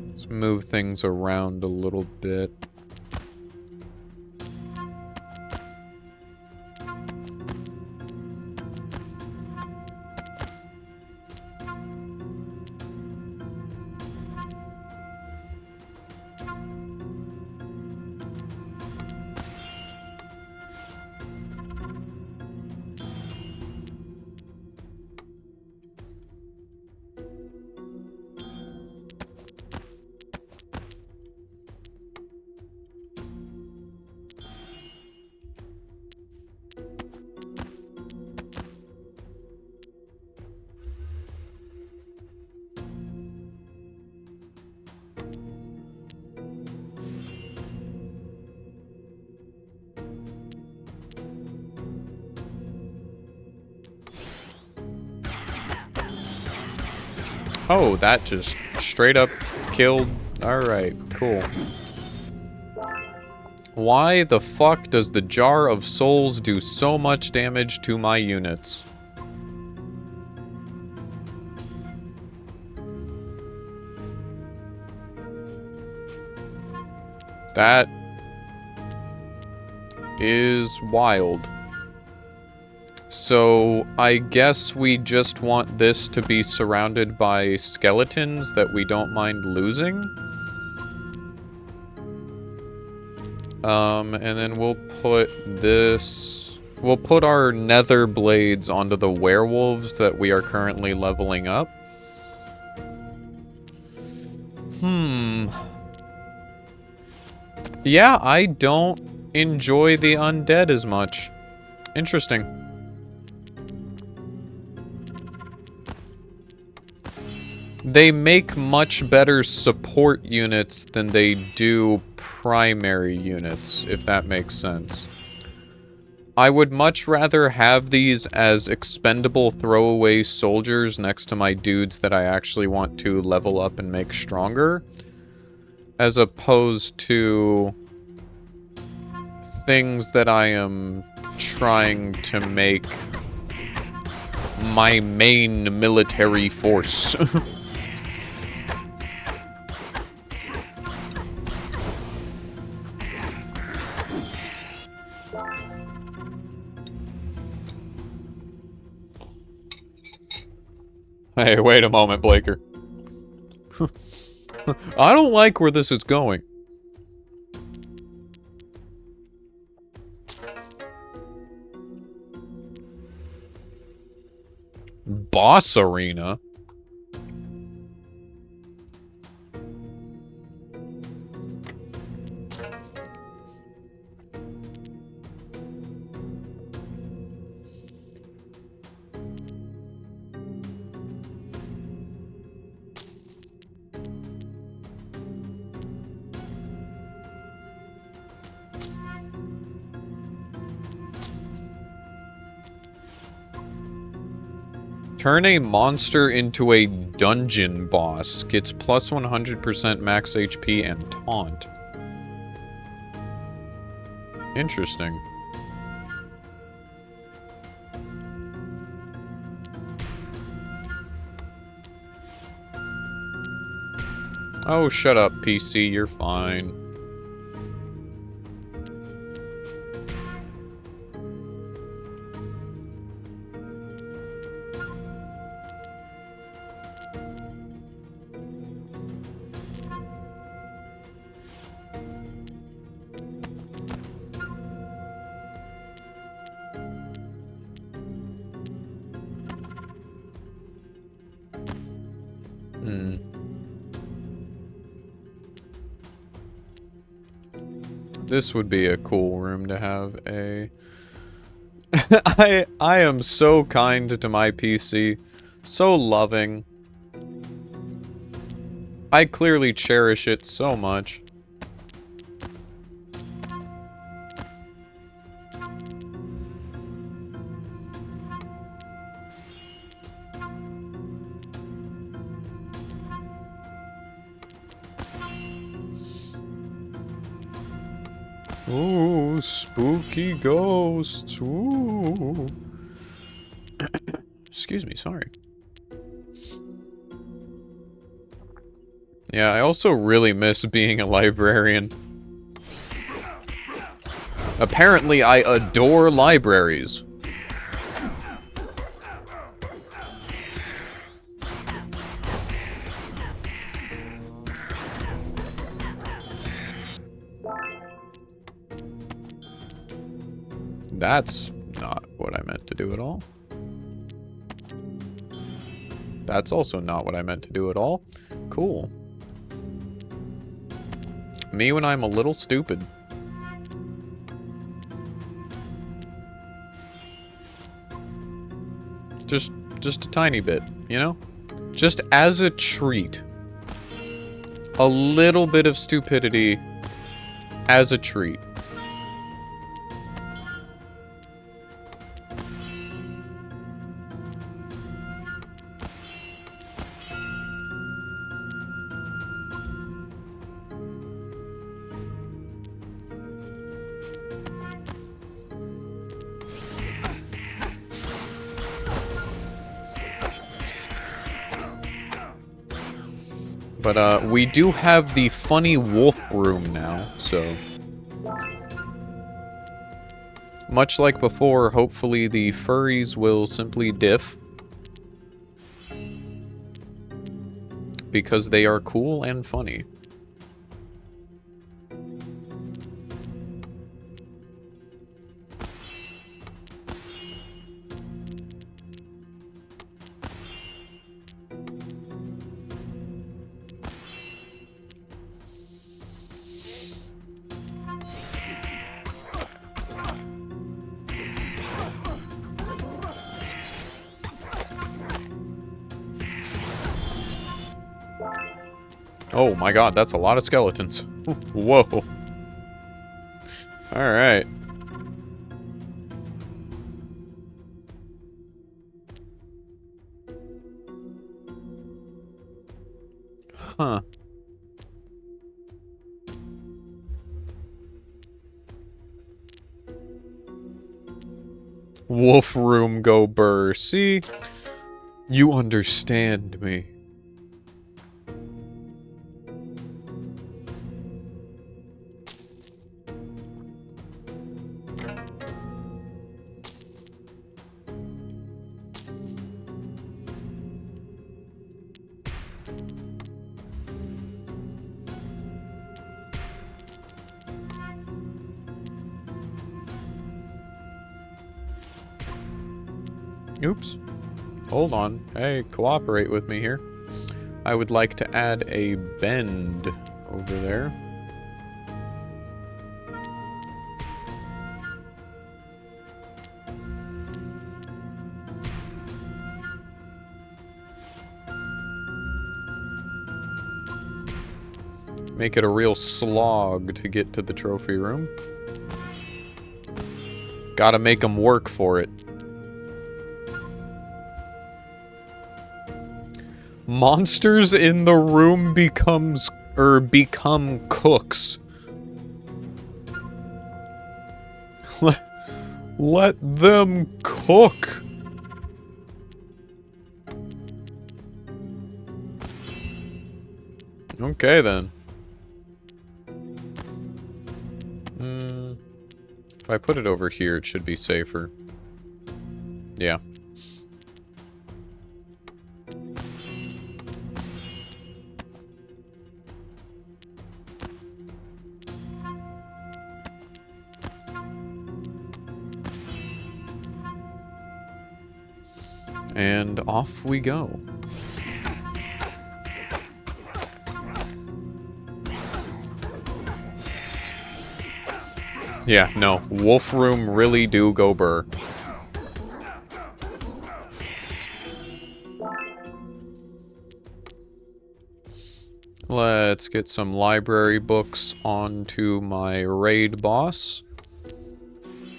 Let's move things around a little bit. Oh, that just straight up killed. Alright, cool. Why the fuck does the Jar of Souls do so much damage to my units? That is wild. So, I guess we just want this to be surrounded by skeletons that we don't mind losing. And then we'll put this... We'll put our nether blades onto the werewolves that we are currently leveling up. Yeah, I don't enjoy the undead as much. Interesting. They make much better support units than they do primary units, if that makes sense. I would much rather have these as expendable throwaway soldiers next to my dudes that I actually want to level up and make stronger, as opposed to things that I am trying to make my main military force. Hey, wait a moment, Blaker. I don't like where this is going. Boss Arena? Turn a monster into a dungeon boss. Gets plus 100% max HP and taunt. Interesting. Oh, shut up, PC. You're fine. This would be a cool room to have a... I am so kind to my PC. So loving. I clearly cherish it so much. Ooh, spooky ghosts. Ooh. Excuse me, sorry. Yeah, I also really miss being a librarian. Apparently, I adore libraries. That's not what I meant to do at all. That's also not what I meant to do at all. Cool. Me when I'm a little stupid. Just a tiny bit, you know? Just as a treat. A little bit of stupidity as a treat. But, we do have the funny wolf room now, so... Much like before, hopefully the furries will simply diff. Because they are cool and funny. Oh my god, that's a lot of skeletons. Whoa. Alright. Huh. Wolf room go burr. See? You understand me. Oops. Hold on. Hey, cooperate with me here. I would like to add a bend over there. Make it a real slog to get to the trophy room. Gotta make them work for it. Monsters in the room become cooks. Let them cook. Okay then. If I put it over here, it should be safer. Yeah. And off we go. Yeah, no. Wolf room really do go burr. Let's get some library books onto my raid boss.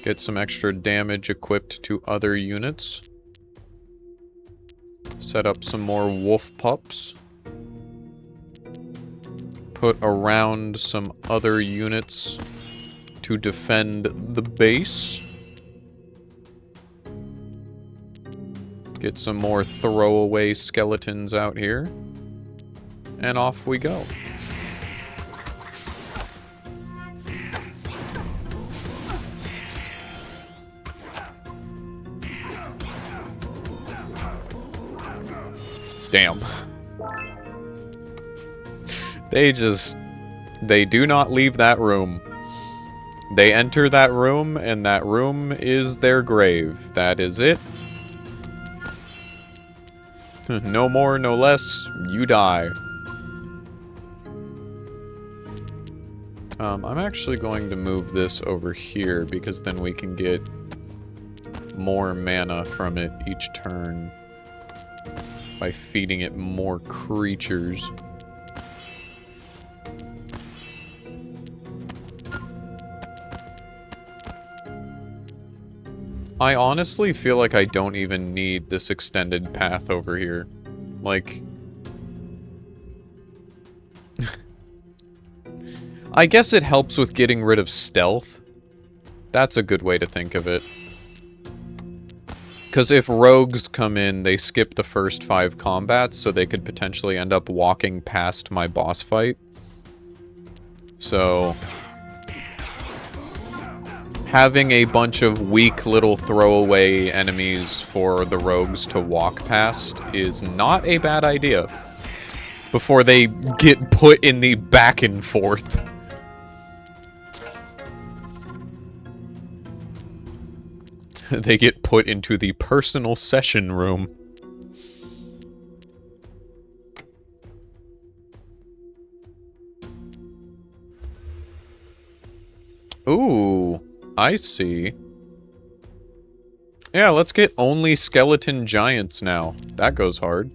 Get some extra damage equipped to other units. Set up some more wolf pups. Put around some other units to defend the base. Get some more throwaway skeletons out here. And off we go. Damn. They do not leave that room. They enter that room, and that room is their grave. That is it. No more, no less, you die. I'm actually going to move this over here, because then we can get more mana from it each turn by feeding it more creatures. I honestly feel like I don't even need this extended path over here. Like... I guess it helps with getting rid of stealth. That's a good way to think of it. Because if rogues come in, they skip the first 5 combats, so they could potentially end up walking past my boss fight. So having a bunch of weak little throwaway enemies for the rogues to walk past is not a bad idea. Before they get put in the back and forth. They get put into the personal session room. Ooh, I see. Yeah, let's get only skeleton giants now. That goes hard.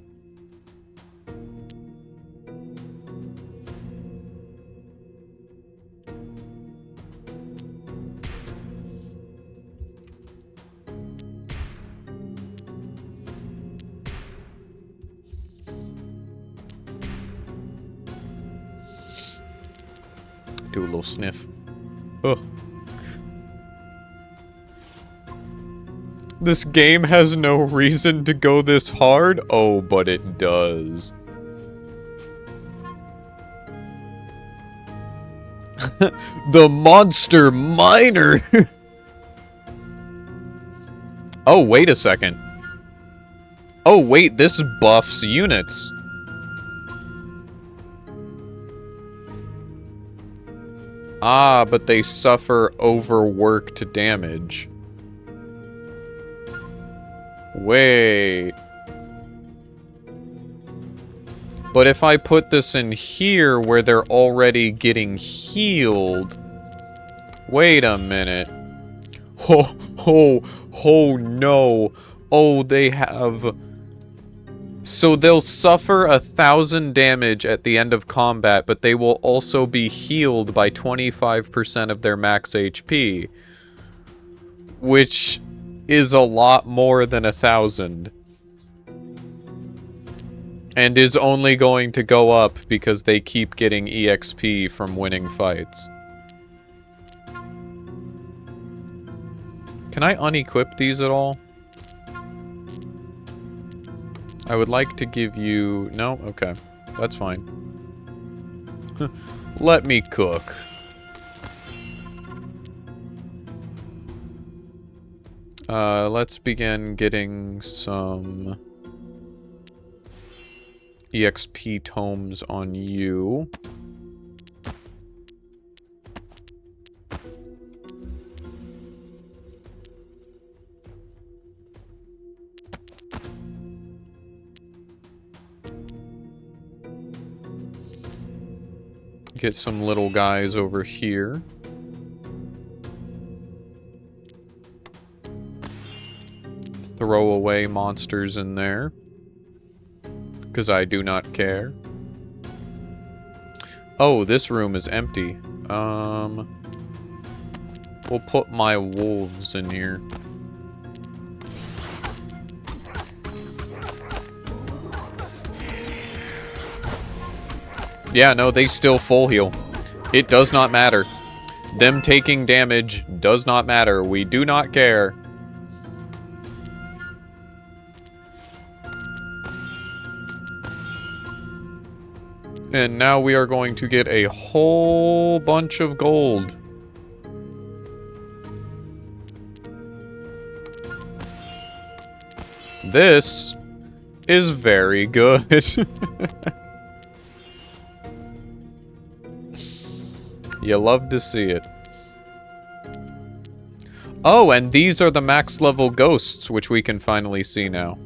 Do a little sniff. Ugh. This game has no reason to go this hard? Oh, but it does. The monster miner! Oh, wait a second. Oh, wait, this buffs units. Ah, but they suffer overworked damage. Wait. But if I put this in here where they're already getting healed... Wait a minute. Oh no. Oh, they have... So they'll suffer 1,000 damage at the end of combat, but they will also be healed by 25% of their max HP. Which is a lot more than 1,000. And is only going to go up because they keep getting EXP from winning fights. Can I unequip these at all? I would like to give you... No? Okay. That's fine. Let me cook. Let's begin getting some EXP tomes on you. Get some little guys over here. Throw away monsters in there. Because I do not care. Oh, this room is empty. We'll put my wolves in here. Yeah, no, they still full heal. It does not matter. Them taking damage does not matter. We do not care. And now we are going to get a whole bunch of gold. This is very good. You love to see it. Oh, and these are the max level ghosts, which we can finally see now.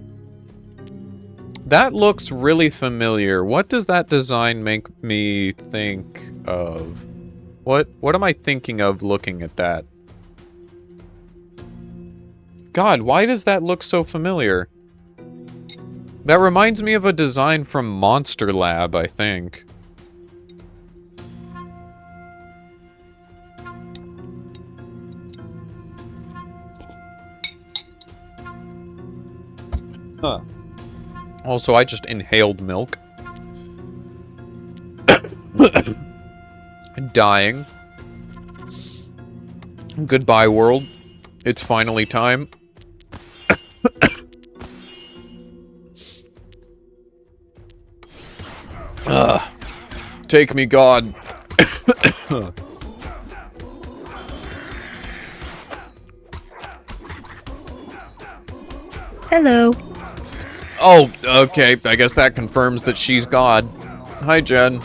That looks really familiar. What does that design make me think of? What am I thinking of looking at that? God, why does that look so familiar? That reminds me of a design from Monster Lab, I think. Huh. Also, I just inhaled milk. Dying. Goodbye, world. It's finally time. Take me, God. Hello. Oh, okay. I guess that confirms that she's God. Hi, Jen.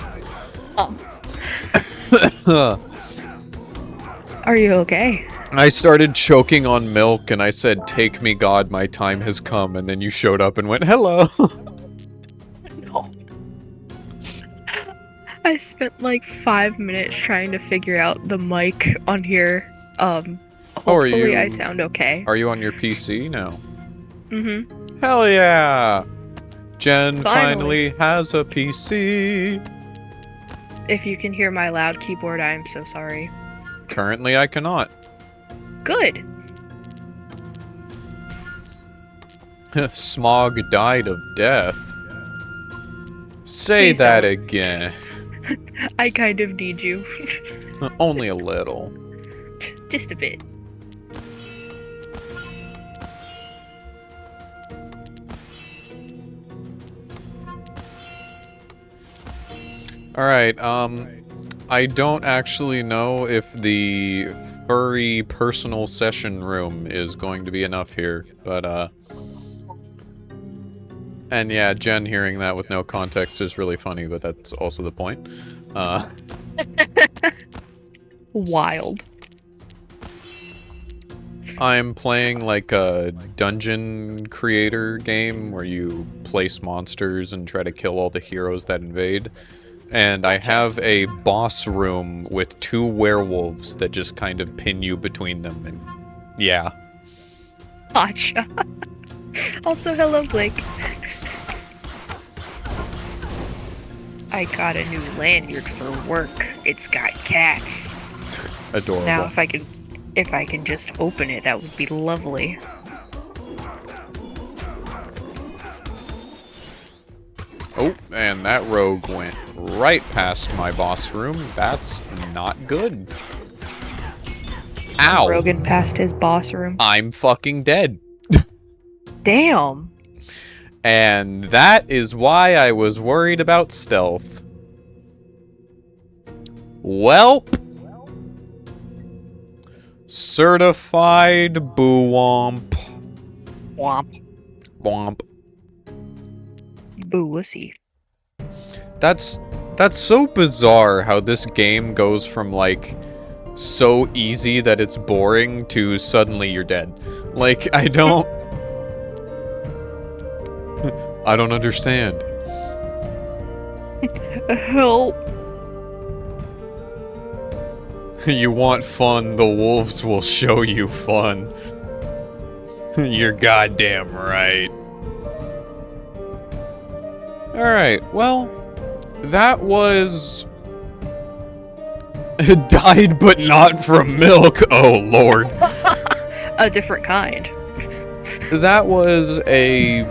Are you okay? I started choking on milk and I said, take me, God, my time has come. And then you showed up and went, hello. No. I spent like 5 minutes trying to figure out the mic on here. Hopefully I sound okay. Are you on your PC now? Mm-hmm. Hell yeah! Jen Finally. finally has a PC. If you can hear my loud keyboard, I am so sorry. Currently, I cannot. Good. Smog died of death. Say Please that don't. again. I kind of need you. Only a little. Just a bit. Alright, I don't actually know if the furry personal session room is going to be enough here, but, and yeah, Jen hearing that with no context is really funny, but that's also the point. Wild. I'm playing like a dungeon creator game where you place monsters and try to kill all the heroes that invade. And I have a boss room with 2 werewolves that just kind of pin you between them, and yeah. Gotcha. Also, hello, Blake. I got a new lanyard for work. It's got cats. Adorable. Now, if I can just open it, that would be lovely. Oh, and that rogue went right past my boss room. That's not good. Ow! Rogan passed his boss room. I'm fucking dead. Damn. And that is why I was worried about stealth. Welp. Certified boo-womp. Womp. Womp. Boo wussy. That's so bizarre how this game goes from, like, so easy that it's boring to suddenly you're dead. Like, I don't understand. Help. You want fun, the wolves will show you fun. You're goddamn right. Alright, well, that was... died but not from milk, oh lord. A different kind. That was a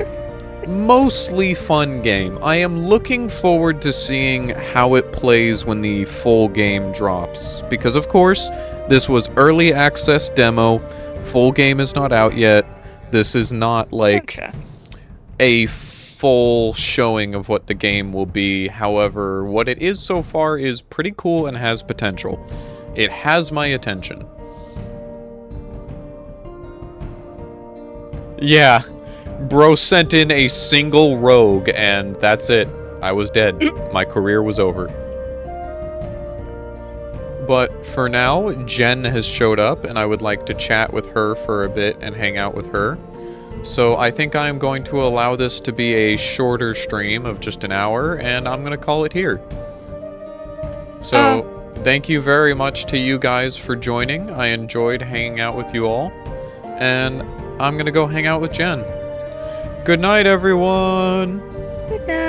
mostly fun game. I am looking forward to seeing how it plays when the full game drops. Because of course, this was early access demo. Full game is not out yet. This is not like a full showing of what the game will be. However, what it is so far is pretty cool and has potential. It has my attention. Yeah. Bro sent in a single rogue, and that's it. I was dead. My career was over. But for now, Jen has showed up, and I would like to chat with her for a bit and hang out with her. So I think I'm going to allow this to be a shorter stream of just an hour, and I'm going to call it here. So thank you very much to you guys for joining. I enjoyed hanging out with you all. And I'm going to go hang out with Jen. Good night, everyone. Good night.